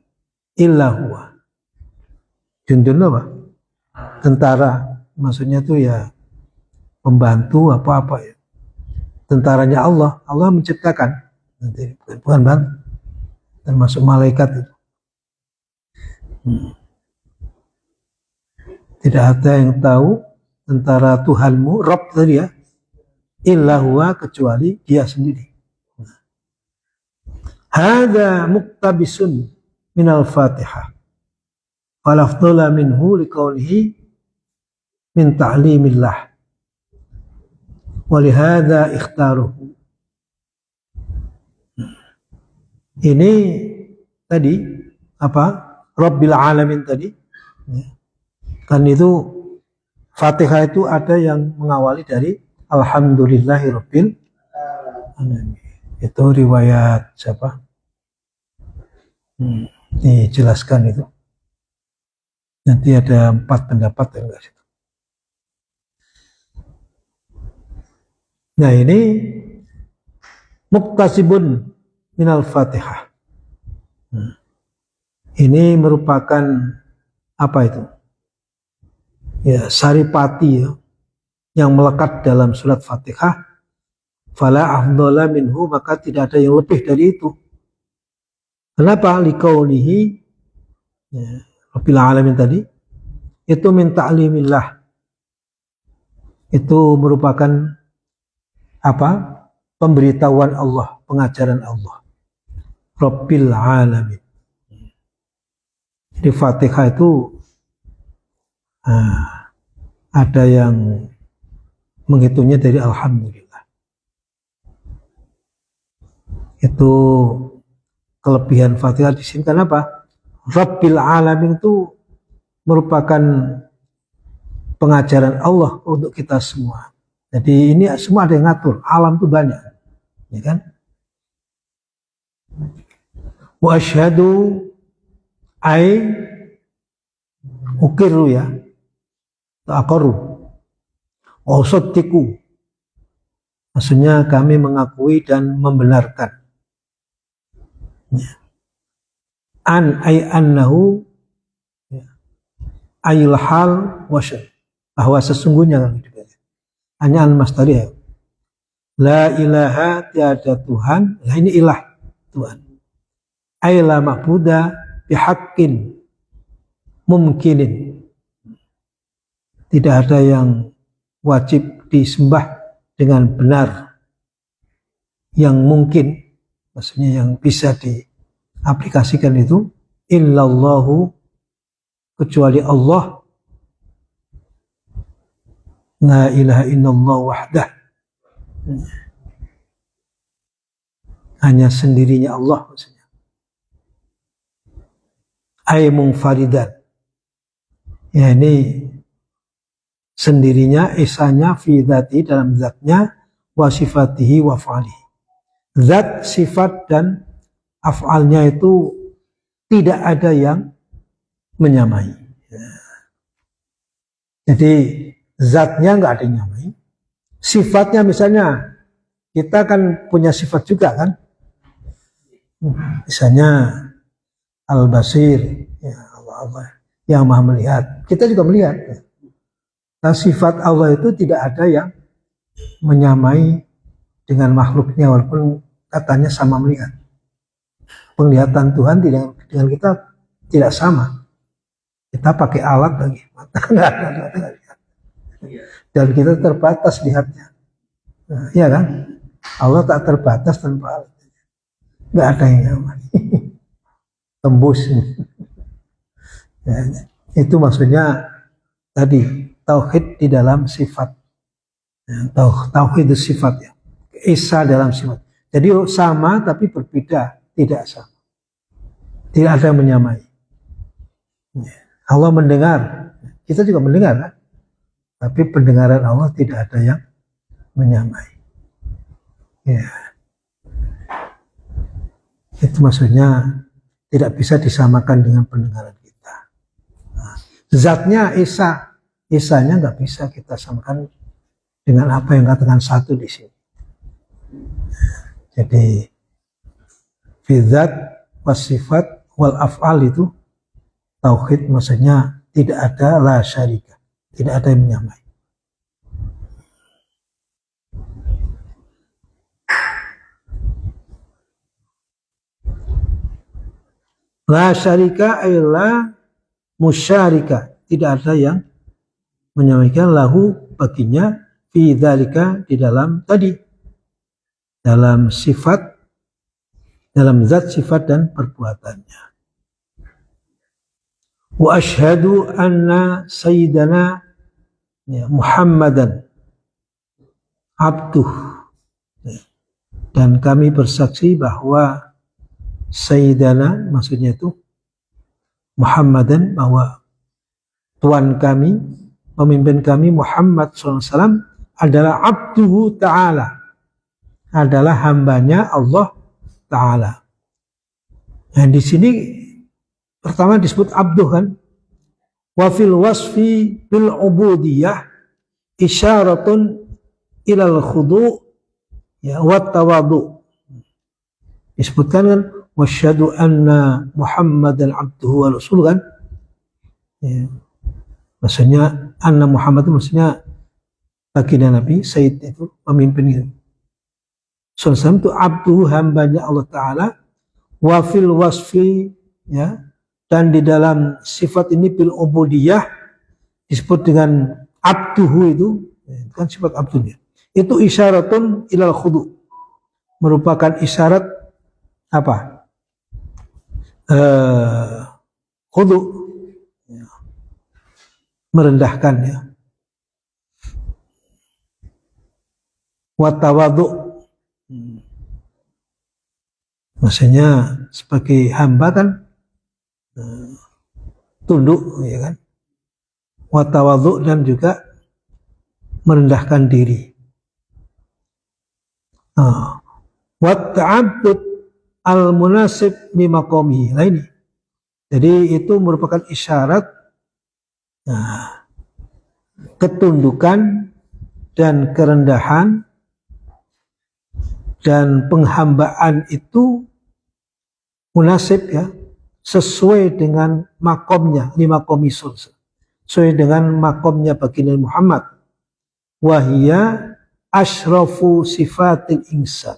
[SPEAKER 1] illa huwa. Jundun apa? Tentara, maksudnya tuh ya pembantu apa-apa ya. Tentaranya Allah, Allah menciptakan. Nanti bukan bantu. Termasuk malaikat itu. Tidak ada yang tahu tentara Tuhanmu, Rabb tadi ya, illa huwa, kecuali dia sendiri. Hada muktabisun minal fatihah. Walafdula minhu liqaulihi min ta'limillah. Walihada ikhtaruhu. Ini tadi apa? Rabbil alamin tadi. Kan itu Fatihah itu ada yang mengawali dari Alhamdulillahi Rabbil alamin. Itu riwayat siapa? Dijelaskan itu. Nanti ada 4 pendapat ya enggak sih? Nah ini muktasibun minal Fatihah. Ini merupakan apa itu? Ya, saripati ya, yang melekat dalam surat Fatihah. Fala afdhala minhu, maka tidak ada yang lebih dari itu. Kenapa? Liqaulihi ya, Rabbil alamin tadi itu min ta'limillah. Itu merupakan apa? Pemberitahuan Allah, pengajaran Allah. Rabbil alamin. Di Fatihah itu ada yang menghitungnya dari Alhamdulillah. Itu kelebihan Fatihah di sini. Kenapa? Rabbil alamin itu merupakan pengajaran Allah untuk kita semua. Jadi ini semua ada yang ngatur. Alam itu banyak, ya kan? Wa asyhadu ay ukiru ya. Ta'aqarru wa usaddiqu, maksudnya kami mengakui dan membenarkan. An ay annahu ayil hal wasy, bahwa sesungguhnya hanya al-mastari ya. La ilaha, tiada Tuhan. Nah ini ilah, Tuhan. Ay la ma'buda bihaqqin mumkinin. Tidak ada yang wajib disembah dengan benar, yang mungkin, maksudnya yang bisa diaplikasikan itu illallahu, kecuali Allah. La ilaha illallah wahdah, hanya sendirinya Allah maksudnya. Ay munfaridan, ya ini sendirinya, esanya fi dzati, dalam zatnya, wa sifatihi wa fa'alihi. Zat, sifat dan af'alnya itu tidak ada yang menyamai. Jadi zatnya nggak ada yang menyamai. Sifatnya misalnya kita kan punya sifat juga kan. Misalnya Al-Basir, ya Allah, yang Maha melihat. Kita juga melihat. Nah, sifat Allah itu tidak ada yang menyamai dengan makhluknya walaupun katanya sama melihat. Penglihatan Tuhan dengan kita tidak sama. Kita pakai alat lagi, mata nggak lihat. Dan kita terbatas lihatnya. Nah, iya kan? Allah tak terbatas tanpa alat. Nggak ada yang nyaman. Tembus. Ya, itu maksudnya tadi tauhid di dalam sifat. Ya, tauhid itu sifat ya. Esa dalam sifat. Jadi sama tapi berbeda, tidak sama. Tidak ada yang menyamai. Ya. Allah mendengar, kita juga mendengar kan? Tapi pendengaran Allah tidak ada yang menyamai. Ya. Itu maksudnya tidak bisa disamakan dengan pendengaran kita. Nah, zatnya Esa, Esanya nggak bisa kita samakan dengan apa yang katakan satu di sini. Jadi fidzat wasifat wal af'al itu tauhid maksudnya tidak ada la syarika, tidak ada yang menyamai. La syarika illa musyarika, tidak ada yang menyamaikan lahu baginya fi dzalika di dalam tadi, dalam sifat, dalam zat sifat dan perbuatannya. Wa asyhadu anna sayyidana Muhammadan abduh, dan kami bersaksi bahwa Sayyidana maksudnya itu Muhammadan, bahwa Tuhan kami, pemimpin kami Muhammad SAW adalah abduhu ta'ala, adalah hambanya Allah Ta'ala. Nah di sini pertama disebut abduh kan, wa fil wasfi bil ubudiyah isyaratun ilal khudu' ya wa tawadu. Disebutkan kan wasyhadu anna Muhammadan abduhu wa rasuluh kan. Ya. Maksudnya anna Muhammad itu maksudnya baginda Nabi, Sayyid itu pemimpin itu. Sallallahu itu abduhu hambanya Allah Ta'ala, wa fil wasfi ya, dan di dalam sifat ini bil ubudiyah disebut dengan abduhu itu kan sifat abdunya. Itu isyaratun ilal khudu, merupakan isyarat apa? Khudu, ya, merendahkan ya. Wa tawadu, maksudnya sebagai hamba kan tunduk ya kan. Wa tawadu, dan juga merendahkan diri. Wa ta'abbud al-munasib li maqamihi. Nah ini. Jadi itu merupakan isyarat ketundukan dan kerendahan dan penghambaan itu munasib ya, sesuai dengan makomnya, li maqami sulsa, sesuai dengan makomnya baginda Muhammad. Wahia asyrafu sifatil insan.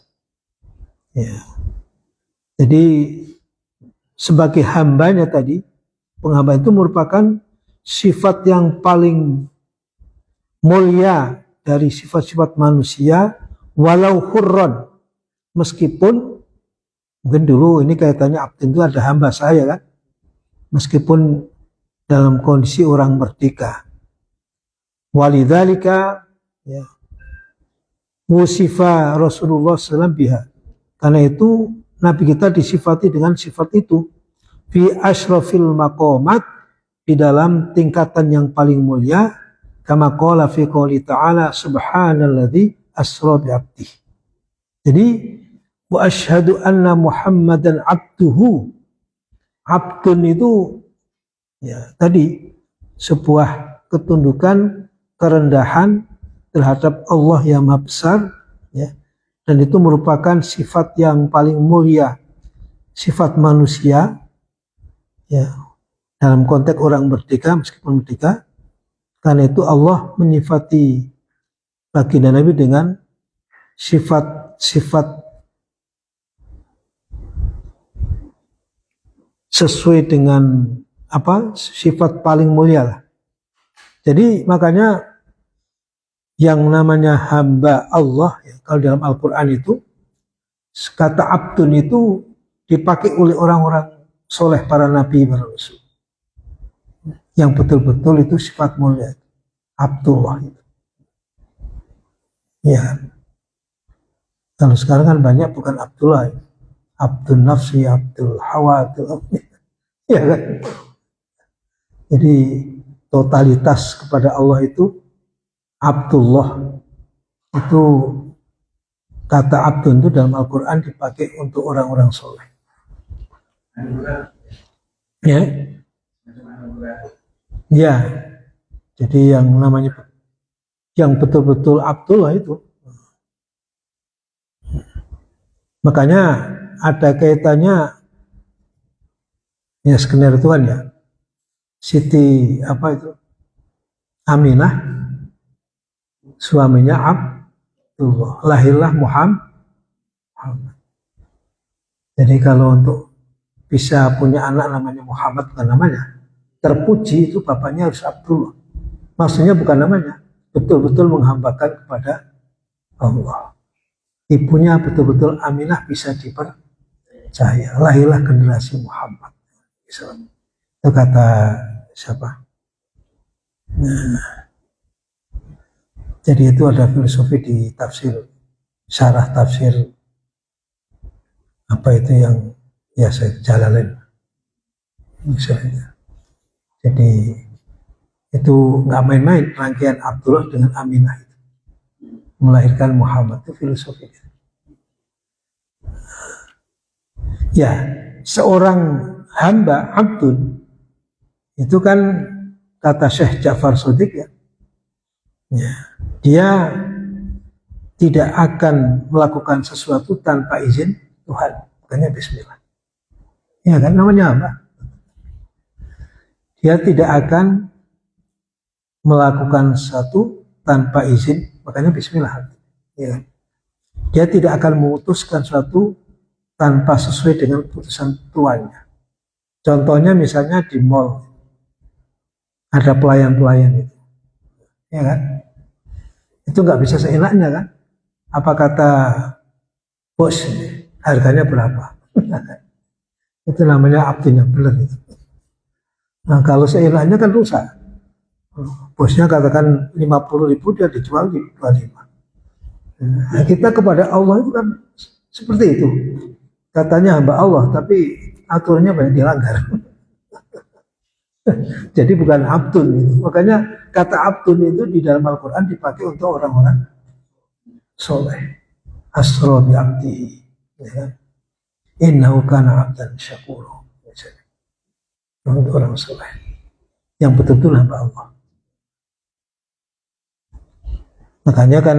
[SPEAKER 1] Ya. Jadi sebagai hambanya tadi, penghambaan itu merupakan sifat yang paling mulia dari sifat-sifat manusia, walau hurron, meskipun mungkin dulu ini kaitannya abdin itu ada hamba saya kan, meskipun dalam kondisi orang merdeka. Walidzalika ya, wusifa Rasulullah SAW biha, karena itu Nabi kita disifati dengan sifat itu fi asyrafil maqamat, di dalam tingkatan yang paling mulia, kama qala fi qouli ta'ala subhanalladzi asra bi 'abdihi. Jadi wa asyhadu anna Muhammadan abduhu, Abdun itu ya tadi sebuah ketundukan, kerendahan terhadap Allah yang Maha Besar, ya, dan itu merupakan sifat yang paling mulia, sifat manusia, ya, dalam konteks orang merdeka meskipun merdeka. Karena itu Allah menyifati baginda Nabi dengan sifat-sifat sesuai dengan sifat paling mulia lah. Jadi makanya yang namanya hamba Allah, ya, kalau dalam Al-Quran itu kata abdun itu dipakai oleh orang-orang soleh, para nabi, para rasul, yang betul-betul itu sifat mulia, Abdullah itu. Ya, kalau sekarang kan banyak bukan Abdullah, Abdul Nafsi, Abdul Hawa, ya kan? Jadi totalitas kepada Allah itu Abdullah. Itu kata Abdun itu dalam Al-Quran dipakai untuk orang-orang soleh. Ya, ya. Jadi yang namanya yang betul-betul Abdullah itu, makanya ada kaitannya ya skenario Tuhan ya. Siti Aminah, suaminya Abdullah, lahirlah Muhammad. Jadi kalau untuk bisa punya anak namanya Muhammad, bukan namanya, terpuji itu bapaknya harus Abdullah. Maksudnya bukan namanya, betul-betul menghambakan kepada Allah. Ibunya betul-betul Aminah bisa dipercaya. Lahirlah generasi Muhammad. Itu kata siapa? Nah, jadi itu ada filosofi di tafsir, syarah tafsir apa itu yang ya saya Jalalain misalnya. Jadi itu nggak main-main rangkaian Abdullah dengan Aminah itu melahirkan Muhammad, itu filosofi. Ya, seorang hamba abdun itu kan kata Syekh Ja'far Shadiq ya, dia tidak akan melakukan sesuatu tanpa izin Tuhan, makanya Bismillah. Ya kan, namanya apa? Dia tidak akan melakukan sesuatu tanpa izin, makanya Bismillah. Ya. Dia tidak akan memutuskan sesuatu tanpa sesuai dengan keputusan tuannya. Contohnya misalnya di mall ada pelayan-pelayan itu, ya kan? Itu nggak bisa seenaknya kan? Apa kata bos, harganya berapa? Itu namanya abdin yang benar itu. Nah kalau seenaknya kan rusak. Bosnya katakan 50.000, dia dijual di 25. Nah, kita kepada Allah itu kan seperti itu. Katanya hamba Allah, tapi aturannya banyak dilanggar. Jadi bukan abdun itu. Makanya kata abdun itu di dalam Al-Quran dipakai untuk orang-orang soleh. Asra bi abdihi, ya kan? Innahu kana abdan syakura. Untuk orang soleh yang betul-betul hamba Allah. Makanya kan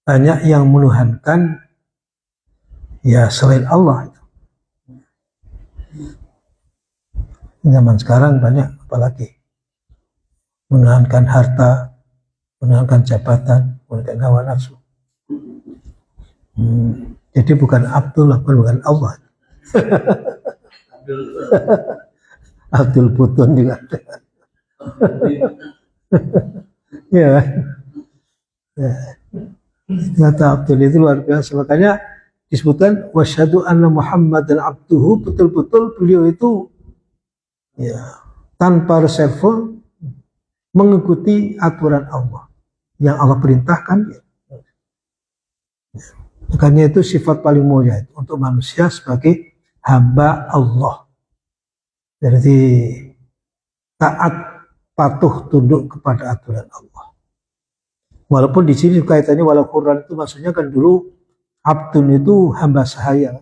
[SPEAKER 1] banyak yang menuhankan ya selain Allah itu. Zaman sekarang banyak, apalagi menuhankan harta, menuhankan jabatan, menuhankan hawa nafsu. Jadi bukan Abdullah, bukan Allah. Abdul Putun juga ada. Ya, ya. Kata Abdul itu luar biasa. Makanya disebutkan wasyhadu anna Muhammadan abduhu, betul-betul beliau itu ya tanpa reserve mengikuti aturan Allah yang Allah perintahkan. Ya. Makanya itu sifat paling mulia itu untuk manusia sebagai hamba Allah. Jadi taat, patuh, tunduk kepada aturan Allah. Walaupun di sini kaitannya walau Quran itu maksudnya kan dulu abdun itu hamba sahaya.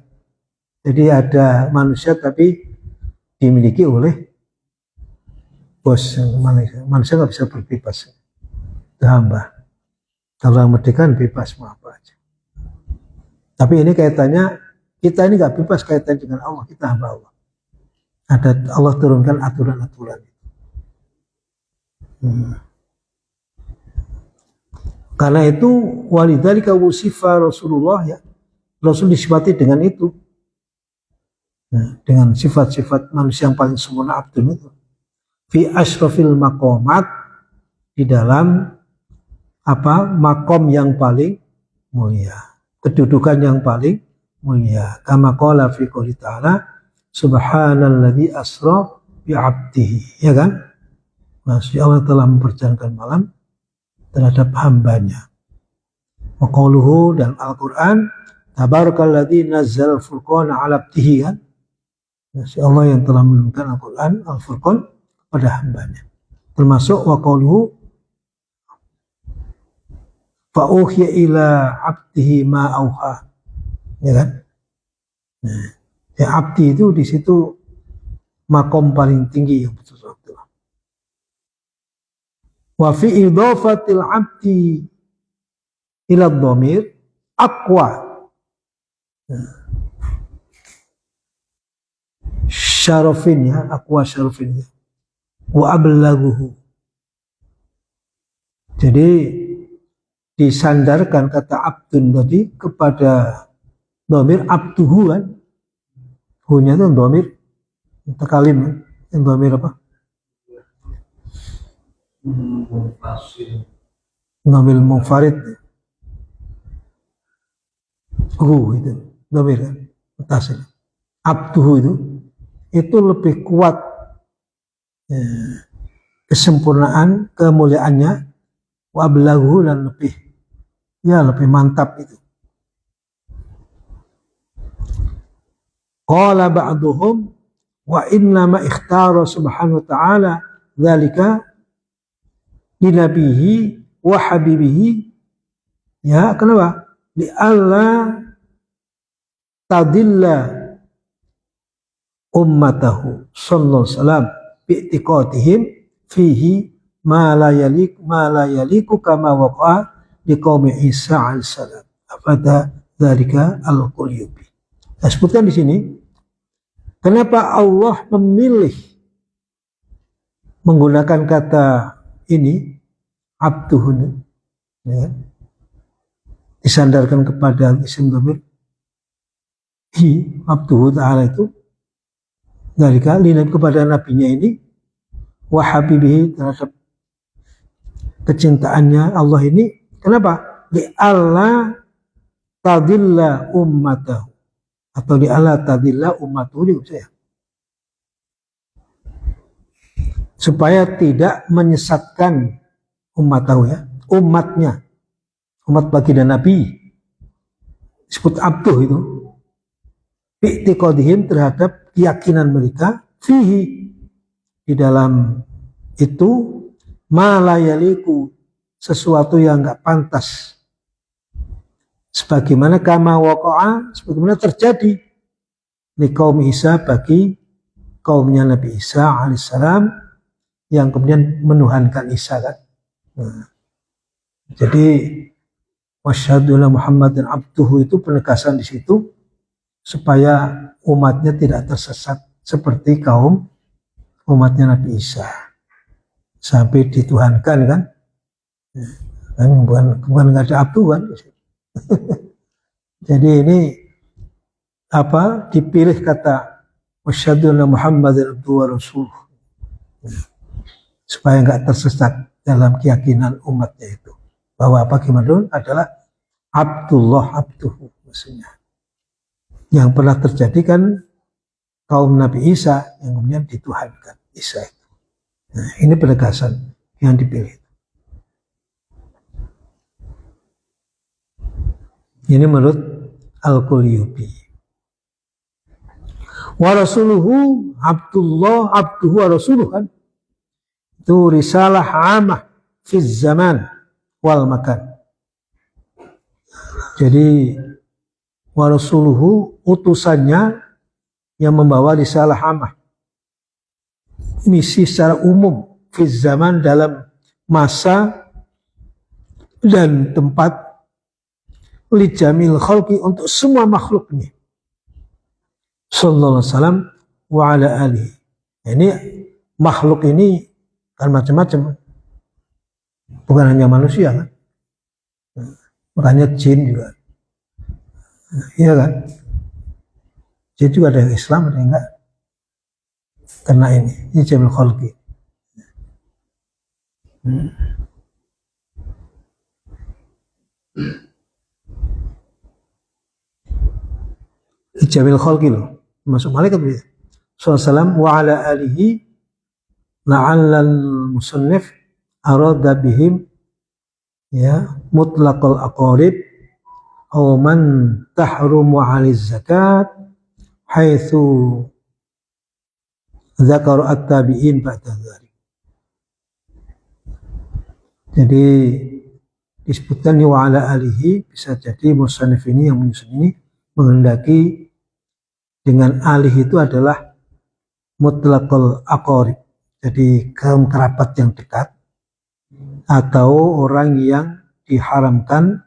[SPEAKER 1] Jadi ada manusia tapi dimiliki oleh bos. Manusia nggak bisa berbebas, itu hamba. Kalau yang merdeka bebas mau apa aja. Tapi ini kaitannya, kita ini nggak bebas kaitan dengan Allah, kita hamba Allah. Ada Allah turunkan aturan-aturan. Karena itu walidzalika wusifa Rasulullah, ya, Rasul disifati dengan itu, dengan sifat-sifat manusia yang paling sempurna, abdun itu, fi asyrafil maqamat, di dalam makom yang paling mulia, kedudukan yang paling mulia. Kama qala fi qouli ta'ala subhanalladzi asra bi 'abdihi, ya kan? Maksudnya Allah telah memperjalankan malam terhadap hambanya. Wa qauluhu, dan Al-Qur'an, tabarakalladzi nazzal furqana 'ala 'abdihi, kan? Maksudnya Allah yang telah menurunkan Al-Qur'an, Al-Furqan, pada hambanya. Termasuk wa qauluhu fa uhiya ila 'abdihi ma auha, ya kan? Nah, ya, abdi itu di situ makom paling tinggi yang betul-betul. Wa fi idhafatil 'abdi ila dhamir aqwa syarafin, ya, aqwa syarafin, wa ablaghuhu. Jadi disandarkan kata abdun tadi kepada dhamir abduhu, kan? Hunya itu dhamir mutakalim, kan? Yang dhamir apa? Dhamir munfarid. Itu dhamir, kan? Mutasil. Abduhu itu lebih kuat, ya, kesempurnaan, kemuliaannya, wa ablaghuhu, dan lebih mantap itu. Qala ba'duhum wa inna ma ikhtara subhanahu wa ta'ala dzalika li nabihi wa habibihi, ya, kenapa? Li alla tadilla ummatahu sallallahu alaihi wasallam bi i'tiqadihim fihi ma la yaliku kama waqa'a di qaumi Isa alaihissalam. Pada dzalika al-Qulubi. Saya sebutkan di sini kenapa Allah memilih menggunakan kata ini abduhun, ya, disandarkan kepada isim dhamir hi, abduhu ta'ala itu dari kali kepada nabinya ini, wa habibihi, terhadap kecintaannya Allah ini. Kenapa? Li'alla tadilla ummatahu, atau li'alla tadilla ummatahu juga saya, supaya tidak menyesatkan ummatahu, ya, umatnya, umat baginda Nabi, disebut abduh itu, bi'tiqadihim, terhadap keyakinan mereka, fihi, di dalam itu, ma la yaliku, sesuatu yang enggak pantas, sebagaimana kama waqa'a, sebagaimana terjadi di kaum Isa, bagi kaumnya Nabi Isa alaihissalam, yang kemudian menuhankan Isa, kan? Nah, jadi wasyhadu anna Muhammadan abduhu itu penegasan di situ supaya umatnya tidak tersesat seperti kaum umatnya Nabi Isa sampai dituhankan, kan? Kan bukan nggak ada abdu, kan? Jadi ini dipilih kata wasyhadu anna Muhammadan abduhu wa rasuluh supaya nggak tersesat dalam keyakinan umatnya itu, bahwa bagaimana adalah Abdullah, abduhu, maksudnya yang pernah terjadi, kan, kaum Nabi Isa yang kemudian dituhankan Isa itu. Nah, ini penegasan yang dipilih. Ini menurut Al-Qulubi. Wa rasuluhu Abdullah, abduhu wa rasuluh, kan? Itu risalah amah fi zaman wal makan. Jadi wa rasuluhu, utusannya yang membawa risalah amah, misi secara umum fi zaman dalam masa dan tempat li jamil khalqi untuk semua makhluknya sallallahu alaihi wasallam wa ala alihi. Ini makhluk ini kan macam-macam, bukan hanya manusia kan, makanya jin juga, iya kan, jin juga ada yang Islam ada yang enggak kena ini jamil khalqi. Jamil khalqi loh, masuk malaikat begitu. Sallallahu wa ala alihi la'allal musannif arada bihim ya mutlaqal aqarib aw man tahrumu 'aliz zakat haitsu dzakara at-tabi'in ba'da dzalik. Jadi disebutkan wa ala alihi, bisa jadi musannif ini yang menyusun ini menghendaki dengan alih itu adalah mutlaqal aqarib, jadi kaum kerabat yang dekat atau orang yang diharamkan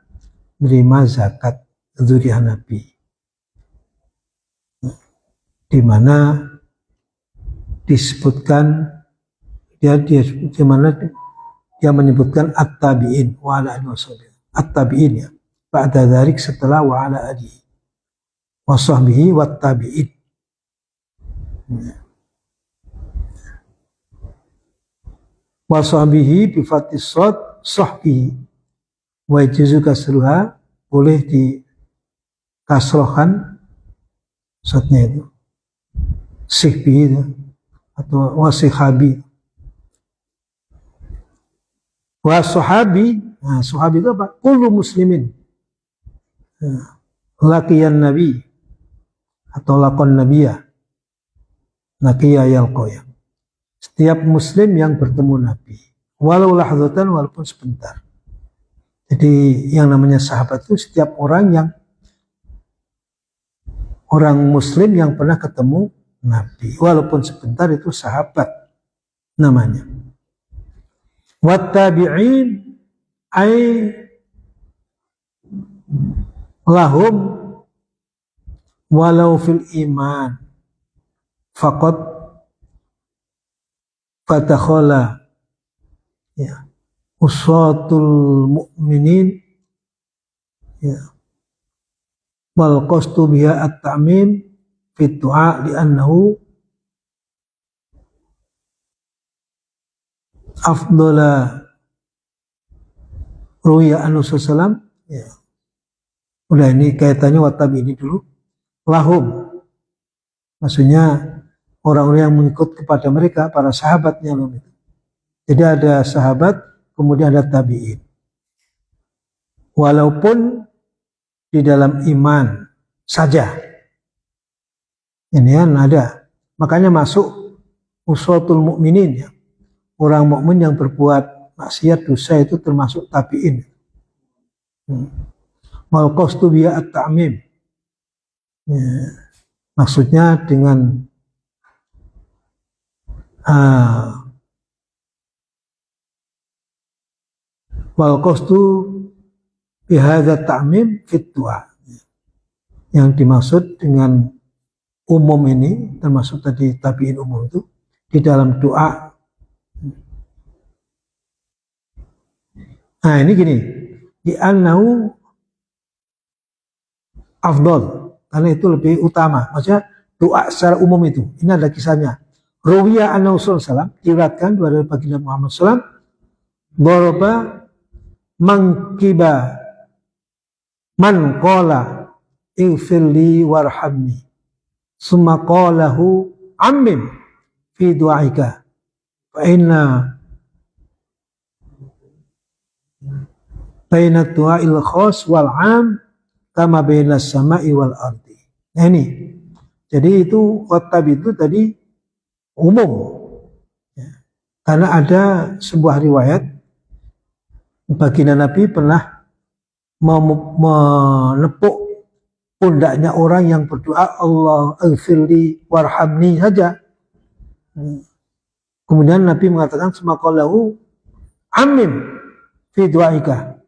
[SPEAKER 1] menerima zakat dzurriyyah Nabi, di mana disebutkan di mana dia menyebutkan at-tabi'in wa ala alihi wasallam, at-tabi'in ya ba'da dzalik setelah wa ala alihi wa sahbihi wat tabi'in. Wa sahbihi bi fathis shad sahbihi wa yajuzu kasruha, boleh di kasrohkan shadnya itu sihbihi itu, atau wasihabi. Wa sahabi, nah sahabi itu apa? Kullu muslimin laqiyan nabi atau lakon nabiya, laqiya yalqoya, setiap muslim yang bertemu nabi walau lahdzatan, walaupun sebentar. Jadi yang namanya sahabat itu setiap orang muslim yang pernah ketemu nabi walaupun sebentar, itu sahabat namanya. Wattabi'in ay lahum walau fil iman faqad fatakhala ya usatul mu'minin ya wal qastu biha at-ta'mim fi du'a li'annahu afdala ruya anhu sallam ya. Udah, ini kaitannya watabi ini dulu. Lahum, maksudnya orang-orang yang mengikut kepada mereka, para sahabatnya. Jadi ada sahabat, kemudian ada tabi'in. Walaupun di dalam iman saja. Ini kan ada. Makanya masuk uswatul mukminin ya. Orang mukmin yang berbuat maksiat dosa itu termasuk tabi'in. Wal qastu biya at-ta'mim. Ya, maksudnya dengan wal qastu bihadza ta'mim fit du'a. Yang dimaksud dengan umum ini, termasuk tadi tabi'in umum itu, di dalam doa. Nah ini gini, di annahu afdol, karena itu lebih utama. Maksudnya doa secara umum itu. Ini ada kisahnya. Ruwiya annahu sallallahu diriwayatkan dari baginda Muhammad sallallahu daraba mangkiba man qala ighfirli warhamni summa qalahu ammim fi du'aika fa inna baina du'ail khas wal 'am kama baina sama'i wal ardi. Nah ini, jadi itu wattabi itu tadi umum ya. Karena ada sebuah riwayat baginda Nabi pernah menepuk pundaknya orang yang berdoa Allah ighfirli warhamni saja. Kemudian Nabi mengatakan semakalahu amim fi du'aika.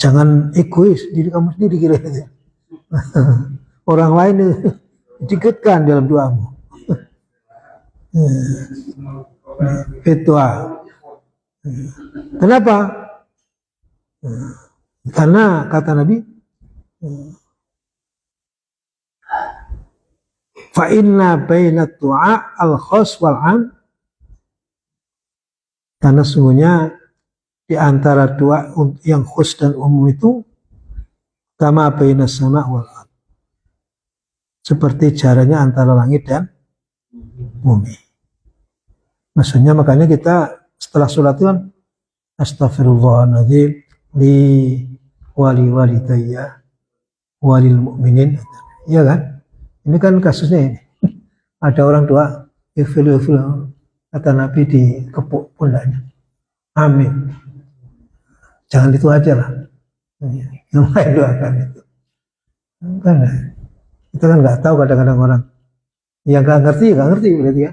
[SPEAKER 1] Jangan egois diri kamu sendiri kira-kira. Orang lain dikitkan dalam doamu. Doa. Kenapa? Karena kata Nabi, fa inna baina du'a al-khas wal 'am, karena sungguhnya di antara doa yang khus dan umum itu kama baina sama wal ard, seperti jaraknya antara langit dan bumi. Maksudnya makanya kita setelah sholat itu kan astaghfirullahaladzim li wali walidayya walil mu'minin, ya kan? Ini kan kasusnya ini. Ada orang doa ifil kata Nabi di kepuk pundaknya, amin. Jangan itu aja lah, yang lain doakan itu. Karena kita kan nggak tahu, kadang-kadang orang yang nggak ngerti berarti ya.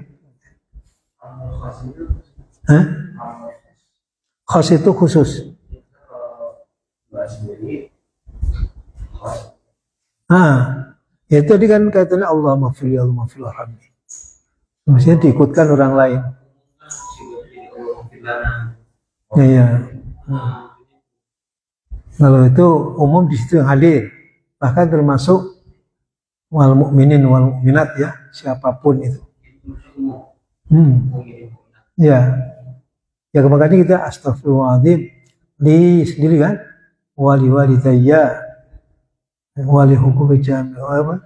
[SPEAKER 1] Hah? Khas itu khusus. Ya tadi kan katanya Allah mafil warhamni. Maksudnya diikutkan orang lain. Ya. Kalau itu umum di situ yang hadir, bahkan termasuk wal mukminin wal mukminat, ya, siapapun itu. Ya makanya kita astaghfirullahaladzim li sendiri kan, wali walidayya wali hukum jami apa?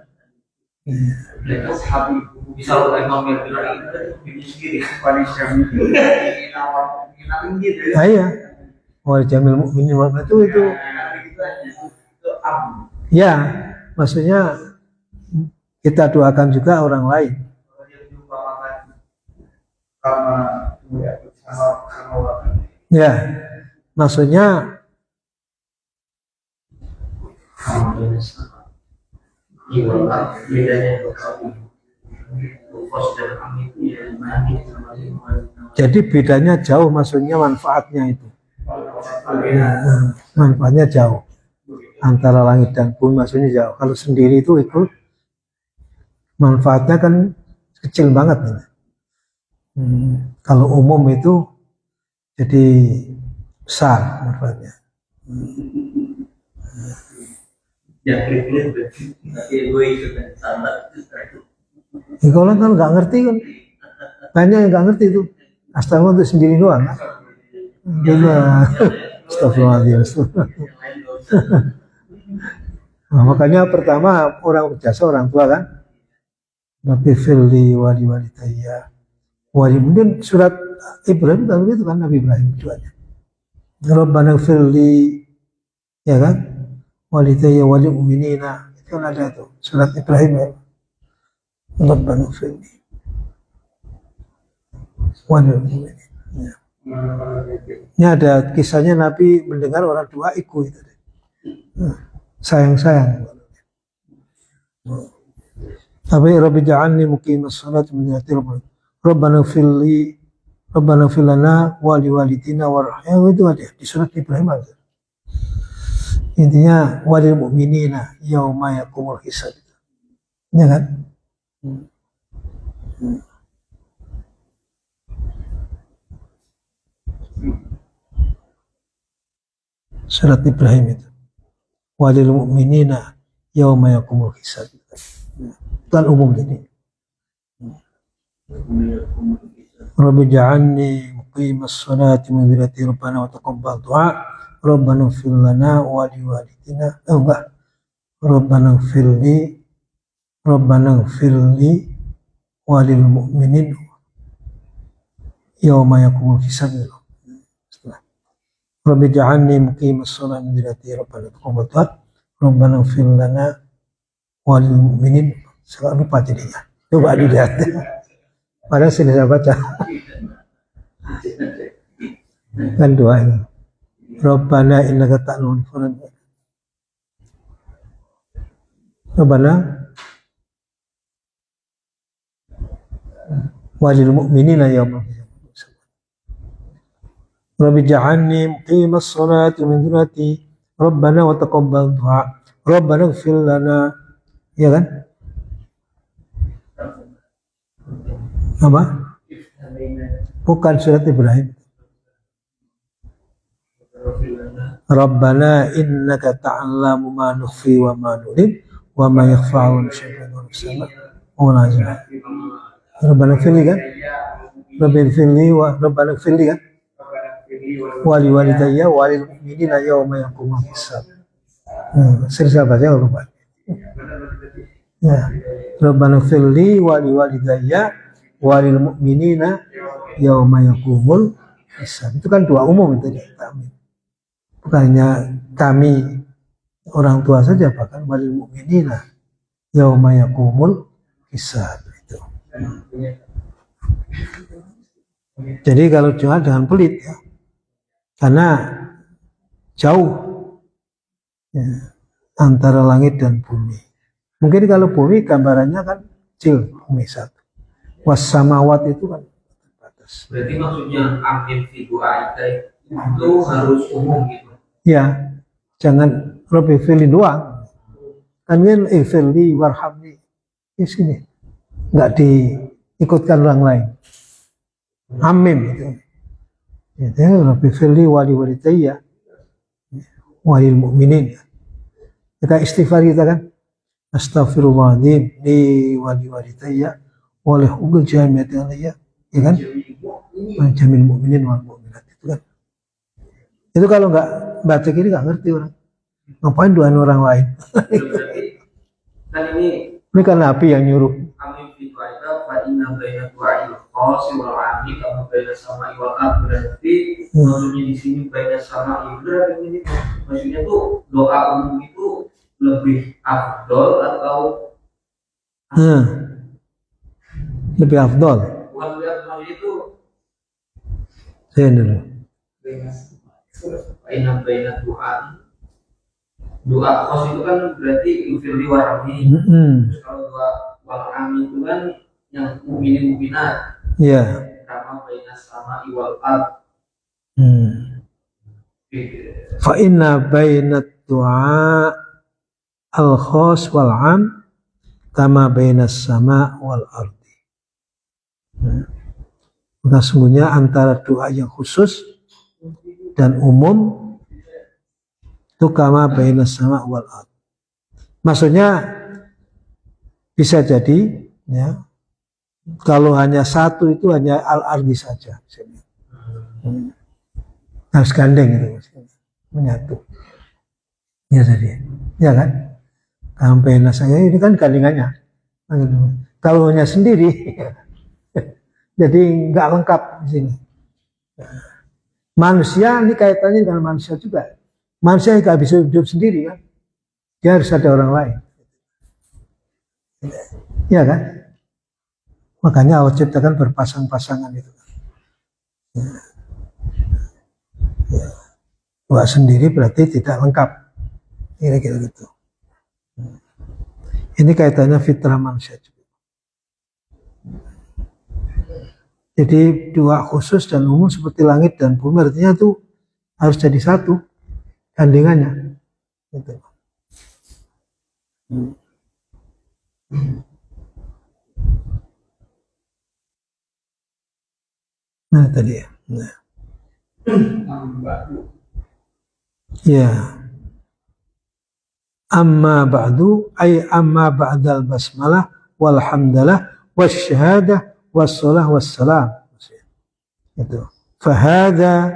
[SPEAKER 1] Bisa iya, wali jamil mukminin wal itu. Ya, maksudnya kita doakan juga orang lain. Ya, maksudnya jadi bedanya jauh, maksudnya manfaatnya itu. Manfaatnya jauh antara langit dan bumi, maksudnya jauh. Kalau sendiri itu manfaatnya kan kecil banget. Kalau umum itu jadi besar manfaatnya. Kalau kan nggak ngerti kan, banyak yang nggak ngerti itu. Astagfirullah untuk sendiri doang. Astagfirullahaladzim. Nah, makanya pertama orang berjasa orang tua kan. Nabi firli wali walidayya wali. Kemudian surat Ibrahim kan itu kan Nabi Ibrahim doanya. Rabbana firli, ya kan, walidayya wali mu'minina, itu kan ada itu surat Ibrahim ya. Rabbana firli wali mu'minina. Ya. Ini ada kisahnya Nabi mendengar orang tua ikut itu. Sayang. Tapi Rabbi ja'alni muqimas shalat min dhati Rabbana firli Rabbana firlana wali walidina warahmah, itu ada di surat Ibrahim ada. Intinya walil mu'minina yauma yaqumul hisab. Ya kan? Surat Ibrahim itu. Walil mu'minina yauma yaqumul hisab. Kan umum ini. Rabbi ja'alni muqimas salati min dzurriyyati rabbana wa taqabbal du'a rabbana ighfir lana wa li walidina. Rabbana ighfirli wa lil mu'minin yauma yaqumul hisab. Rabbi ja'alni muqimas salati min dzurriyyati rabbana wa taqabbal du'a rabbana ighfir lana wa lil mu'minin. Saya lupa jadinya. Coba dilihat. Padahal sudah saya baca. Kan doa ini. Rabbana innaka ta'lamu fulan. Rabbana walil mu'minina yawmal qiyamah. Rabbi ja'alni muqimas salati min dzurriyyati Rabbana wa taqabbal du'a. Rabbana ighfir lana, ya kan? Apa? Bukan surat Ibrahim. Rabbana innaka ta'lamu ma nukhfi wa ma nu'lin wa ma yakhfa'u syai'un wa sama wa nazim. Rabbana firli kan? Rabbana firli wa Rabbana firli kan? Wali walidayya walil mu'minina yawma yaqumul hisab. Saya baca lupa. Ya. Rabbana firli wali walidayya walil mu'minina yawma yaqumul hisab. Itu kan doa umum itu ya. Bukan hanya kami orang tua saja, bahkan walil mu'minina yauma yaqumul hisab itu. Jadi kalau doa jangan pelit ya. Karena jauh ya, antara langit dan bumi. Mungkin kalau bumi gambarannya kan kecil, bumi satu. Was-samawat itu kan terbatas.
[SPEAKER 2] Berarti maksudnya amin fi doa itu harus umum gitu.
[SPEAKER 1] Ya, jangan Rabbi firli doang. Kan firli warhamni. Di sini nggak diikutkan orang lain. Amin itu. Itu Rabbi firli wali walidayya walil mu'minin. Kita istighfar kita kan. Astaghfirullahaladzim li wali walidayya walil hukul jami'ati alayya. Ya kan? Jamil mu'minin wal mu'minat itu kan. Itu kalau nggak baca gini nggak ngerti orang. Ngapain doain orang lain?
[SPEAKER 2] Kan ini
[SPEAKER 1] kan Nabi yang nyuruh.
[SPEAKER 2] Amin fi doa fa inna baina du'a'il khas wal 'ami kama baina sama'i wal ard. Berarti maksudnya di sini baina sama'i berarti ini maksudnya tuh doa umum itu lebih afdol atau
[SPEAKER 1] lebih afdol.
[SPEAKER 2] Bukan lebih afdol itu
[SPEAKER 1] Saya dulu.
[SPEAKER 2] Baina doa khos itu kan berarti infirli warahmi. Terus kalau doa warahmi itu kan yang mukminin mukminat.
[SPEAKER 1] Iya.
[SPEAKER 2] Kama baina sama iwal ard.
[SPEAKER 1] Fa inna baina du'a al khos wal am kama baina sama wal ardi. Maka sungguhnya antara doa yang khusus dan umum itu kama baina sama wal ard. Maksudnya bisa jadi ya kalau hanya satu itu hanya al ardi saja. Harus gandeng itu menyatu. Ya jadi, ya kan? Kama baina saya ini kan gandengannya. Kalau hanya sendiri jadi nggak lengkap di sini. Manusia ini kaitannya dengan manusia juga. Manusia nggak bisa hidup sendiri kan, dia harus ada orang lain. Ya kan? Makanya Allah ciptakan berpasang-pasangan itu. Ya. Wah sendiri berarti tidak lengkap. Kira-kira gitu. Ini kaitannya fitrah manusia juga. Jadi doa khusus dan umum seperti langit dan bumi artinya itu harus jadi satu gandengannya. Gitu. Nah tadi ya. Nah. Ya. Amma ba'du ay amma ba'dal basmalah walhamdalah wasyahadah wassalah wassalam. Itu. Fahada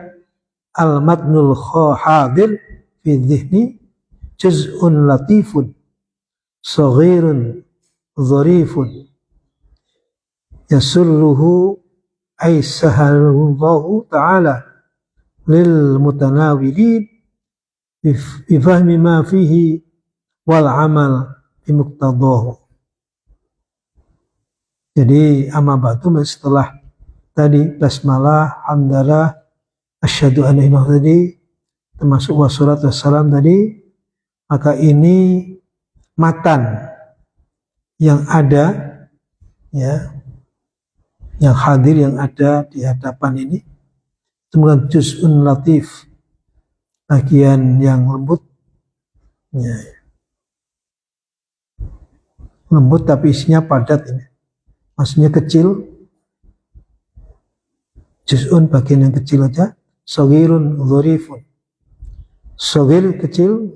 [SPEAKER 1] al-matnul hadir fi dhihni juz'un latifun saghirun dharifun yasulluhu ay sahalallahu ta'ala lil mutanawilin bifahmi ma fihi wal amal bimuqtadahu. Jadi amma ba'du setelah tadi basmalah, hamdalah, asyhadu anna ilaha tadi termasuk wassalat wassalam tadi, maka ini matan yang ada ya yang hadir, yang ada di hadapan ini. Kemudian juz'un latif, bagian yang lembut, ya. Lembut tapi isinya padat ini. Maksudnya kecil. Juz'un bagian yang kecil aja. Shagirun dhorifun. Shagir kecil,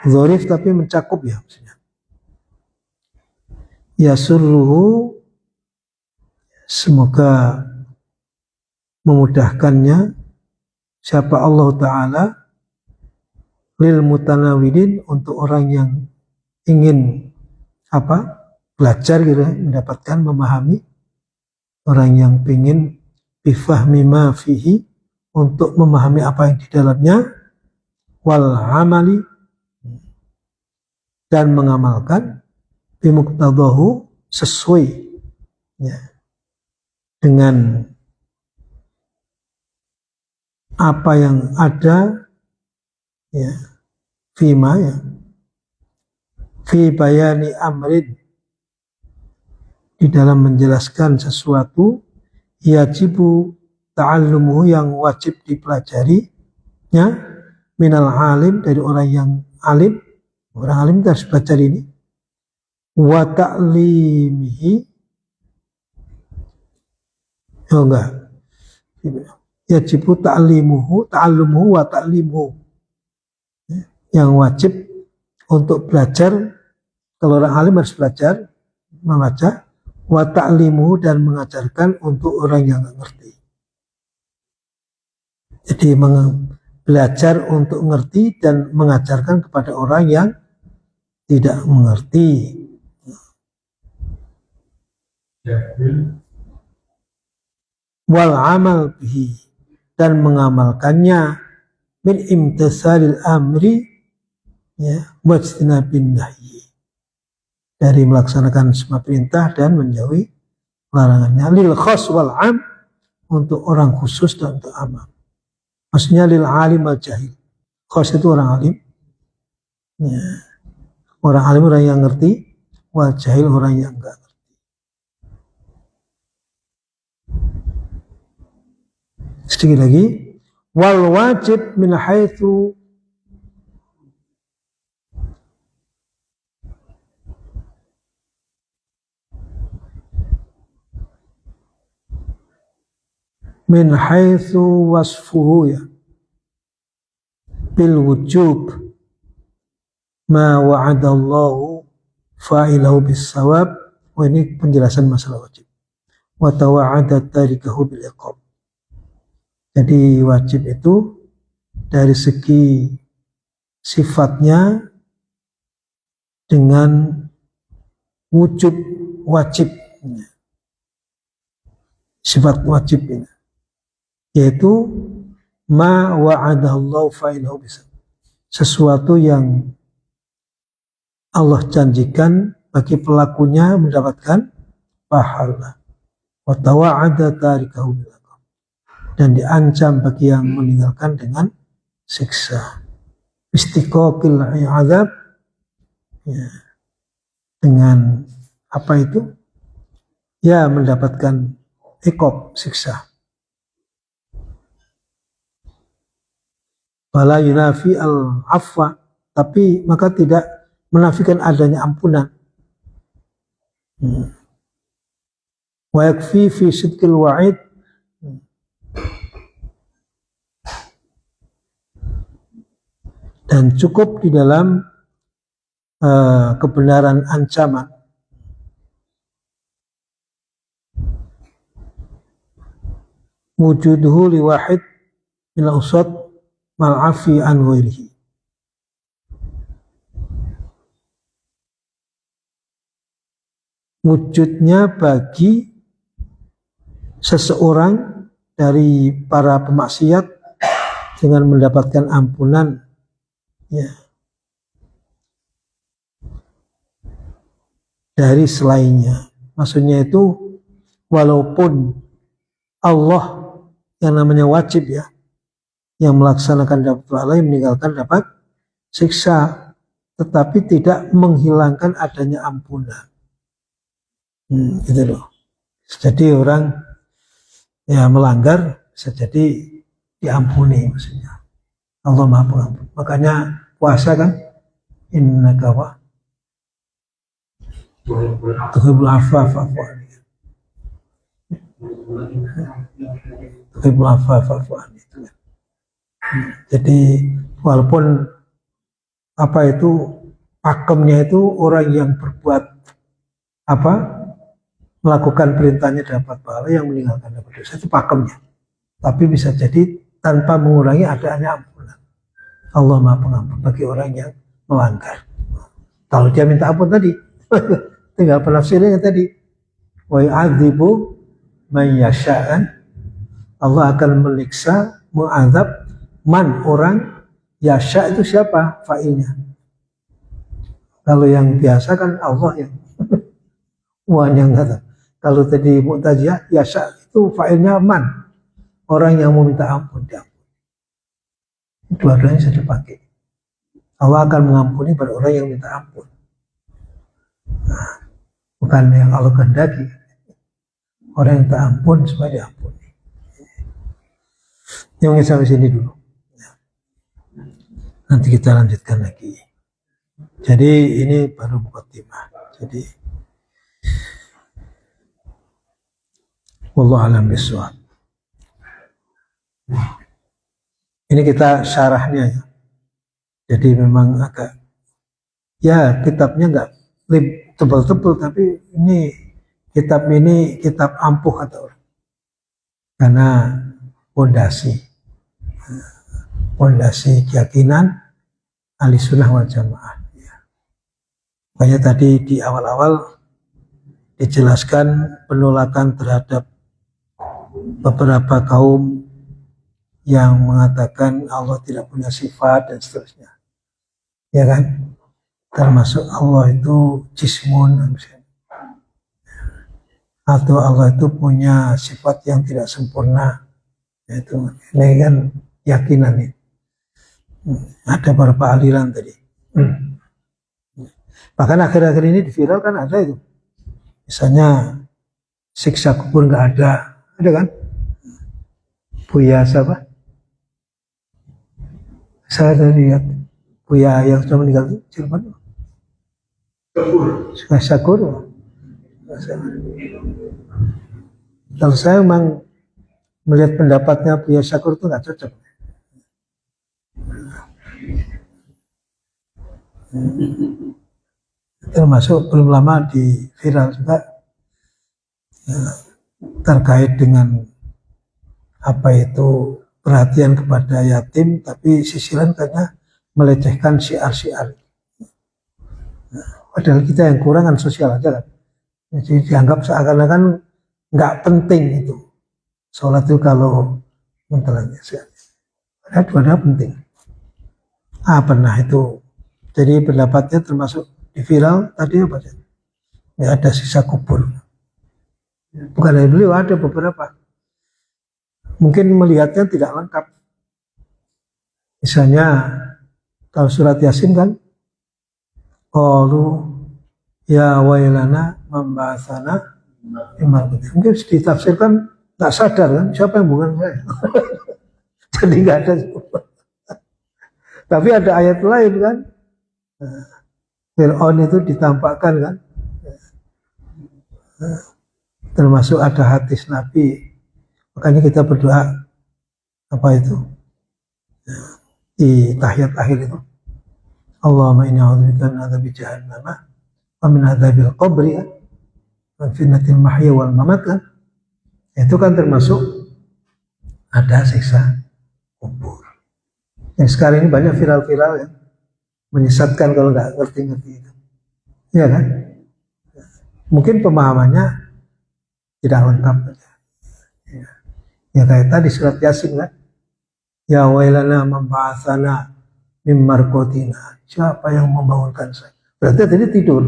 [SPEAKER 1] dhorif tapi mencakup ya maksudnya. Yasurruhu, semoga memudahkannya siapa Allah Ta'ala lil mutanawidin, untuk orang yang ingin belajar gitu, mendapatkan, memahami, orang yang ingin bifahmi ma fihi, untuk memahami apa yang di dalamnya, wal amali, dan mengamalkan, bimuqtadahu, sesuai ya, dengan apa yang ada ya, fima ya, fi bayani amrin, di dalam menjelaskan sesuatu, yajibu ta'allumuhu, yang wajib dipelajarinya, minal alim, dari orang yang alim. Orang alim harus belajar ini. Wa ta'limihi, oh enggak, yajibu ta'allumuhu wa ta'limuhu, yang wajib untuk belajar. Kalau orang alim harus belajar membaca, wa ta'limuhu, dan mengajarkan untuk orang yang enggak ngerti. Jadi belajar untuk ngerti dan mengajarkan kepada orang yang tidak mengerti. Wal amal bihi, dan mengamalkannya, min imtisalil amri ya, wajtinabin nahyi, dari melaksanakan semua perintah dan menjauhi larangannya. Lil khas wal am, untuk orang khusus dan untuk amam. Maksudnya lil alim al jahil. Khas itu orang alim ya. Orang alim orang yang ngerti, wal jahil orang yang enggak ngerti. Sedikit lagi, wal wajib min haitsu wasfuhu ya, bil wujub ma wa'adallahu fa'ilahu bis sawab. Ini penjelasan masalah wajib. Wa tawa'ada tarikahu bil iqab. Jadi wajib itu dari segi sifatnya dengan wujud wajib, sifat wajib ini, yaitu ma wa'adallahu fa'ilahu bis sawab, sesuatu yang Allah janjikan bagi pelakunya mendapatkan pahala. Wa tawa'ada tarikahu bil iqab, dan diancam bagi yang meninggalkan dengan siksa. Istiqaqil azab ya, dengan apa itu? Ya, mendapatkan iqab, siksa. Wala yunafi al-afwa, tapi maka tidak menafikan adanya ampunan. Wa yakfi fi sidqil wa'id, dan cukup di dalam kebenaran ancaman. Wujuduhu li wahid min usad mal'afi an ghairihi, wujudnya bagi seseorang dari para pemaksiat dengan mendapatkan ampunan ya, dari selainnya. Maksudnya itu walaupun Allah yang namanya wajib ya, yang melaksanakan dapat pahala, yang meninggalkan dapat siksa, tetapi tidak menghilangkan adanya ampunan. Gitu loh. Jadi orang ya melanggar bisa jadi diampuni maksudnya. Allah Maha Pengampun. Makanya puasa kan innaka wa tuhibbul afwa fa'fu anni. Tuhibbul afwa fa'fu anni. Jadi walaupun apa itu pakemnya itu orang yang berbuat apa melakukan perintahnya dapat pahala, yang meninggalkan dapat dosa, itu pakemnya. Tapi bisa jadi tanpa mengurangi adanya ampunan. Allah Maha Pengampun bagi orang yang melanggar. Kalau dia minta ampun tadi, tinggal penafsirannya tadi. Wa yu'adzibu man yasha'an. Allah akan menyiksa, mengadab man orang, yasha itu siapa? Fa'ilnya. Kalau yang biasa kan Allah yang yang kata. Kalau tadi Mu'taziyah, yasha itu fa'ilnya man, orang yang meminta ampun, diampuni. Dua-duanya bisa dipakai. Allah akan mengampuni pada orang yang minta ampun. Nah, bukan yang Allah kehendaki. Orang yang minta ampun supaya diampuni. Yang sampai sini dulu. Nanti kita lanjutkan lagi. Jadi ini baru mukadimah. Jadi wallahu a'lam bishawab. Ini kita syarahnya ya. Jadi memang agak ya kitabnya nggak tebal-tebal, tapi ini kitab ampuh kata orang. Karena pondasi keyakinan ahli sunnah wal jamaah. Ya. Makanya tadi di awal-awal dijelaskan penolakan terhadap beberapa kaum yang mengatakan Allah tidak punya sifat dan seterusnya. Ya kan? Termasuk Allah itu jismun, atau Allah itu punya sifat yang tidak sempurna. Itu ini kan keyakinan ini. Ada beberapa aliran tadi. Bahkan akhir-akhir ini di viral kan ada itu. Misalnya siksa kubur nggak ada kan? Buya siapa? Saya tadi lihat Buya yang sudah meninggal itu Cirebon. Syakur. Kalau saya memang melihat pendapatnya Buya Syakur itu nggak cocok. Termasuk belum lama di viral juga ya, terkait dengan apa itu perhatian kepada yatim, tapi sisi lain katanya melecehkan syiar-syiar. Padahal kita yang kurang kan sosial aja kan. Jadi dianggap seakan-akan nggak penting itu. Sholat itu kalau mentelannya. Padahal dua-duanya penting. Pernah itu. Jadi pendapatnya termasuk di viral tadi apa saja. Nggak ada sisa kubur. Bukan dari beliau, ada beberapa. Mungkin melihatnya tidak lengkap. Misalnya kalau surat Yasin kan, qalu ya wailana membahasana imam. Mungkin ditafsirkan tak sadar kan, siapa yang bukan saya. Jadi nggak ada. Tapi ada ayat lain kan, Fir'aun itu ditampakkan kan, termasuk ada hadis Nabi. Makanya kita berdoa apa itu di tahiyat akhir itu, Allahumma inni a'udzubika min adzabi jahannam wa min adzabil qabri wa fitnatil mahya wal mamat kan. Itu kan termasuk ada siksa kubur. Yang sekarang ini banyak viral-viral ya, menyesatkan kalau nggak ngerti-ngerti itu. Iya kan? Mungkin pemahamannya tidak lengkap saja. Ya kayak tadi surat Yasin kan, ya wailana membahasana mimmarkotina, siapa yang membangunkan saya? Berarti tadi tidur.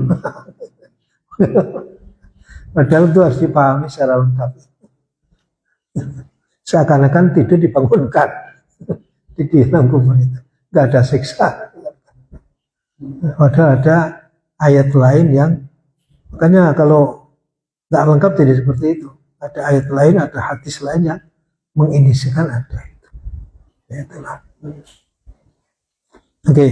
[SPEAKER 1] Padahal itu harus dipahami secara lengkap. Seakan-akan tidur dibangunkan di dalam kubur itu, nggak ada siksa. Padahal ada ayat lain yang, makanya kalau Tidak lengkap tidak seperti itu. Ada ayat lain, ada hadis lainnya mengindikasikan ada itu. Ya, itulah. Oke.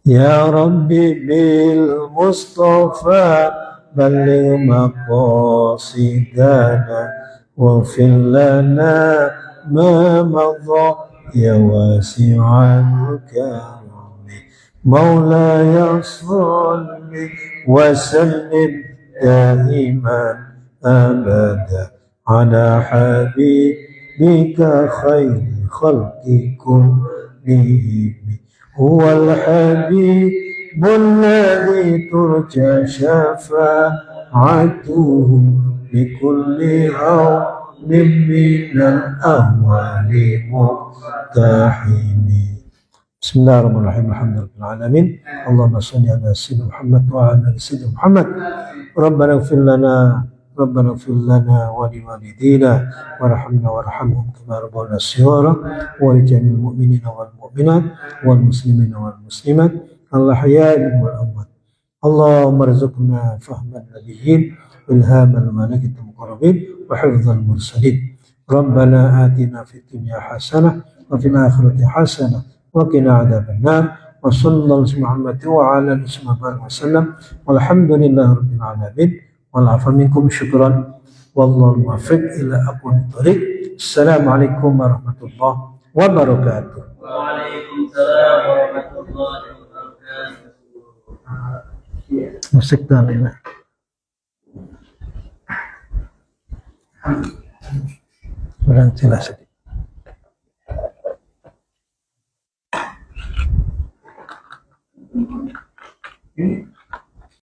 [SPEAKER 1] Ya Rabbi bil Mustafa balligh maqasidana waghfir lana ma madha ya wasi'al karami maulaya salli wa sallim daiman abada ala habibika khairi khalqi kullihim هو الحبيب الذي ترجى شفاعته بكل هون من الأهوال مقتحم بسم الله الرحمن الرحيم الحمد لله رب العالمين اللهم صل على سيدنا محمد وعلى آل سيدنا محمد ربنا اغفر لنا ولوالدينا وارحمنا وارحمهم كما ربونا صغارا ولجميع المؤمنين والمؤمنات والمسلمين والمسلمات الأحياء والأموات اللهم ارزقنا فهم النبيين والهام الملائكة المقربين وحفظ المرسلين ربنا آتنا في الدنيا حسنة وفي الآخرة حسنة وقنا عذاب النار وصلى الله على محمد وعلى آله وسلم والحمد لله رب العالمين والعفو منكم شكرا والله الموفق إلى أقوم الطريق السلام عليكم ورحمة الله وبركاته.
[SPEAKER 2] Waalaikumsalam warahmatullahi wabarakatuh.
[SPEAKER 1] Musik dalina. Kurang jelas sedikit.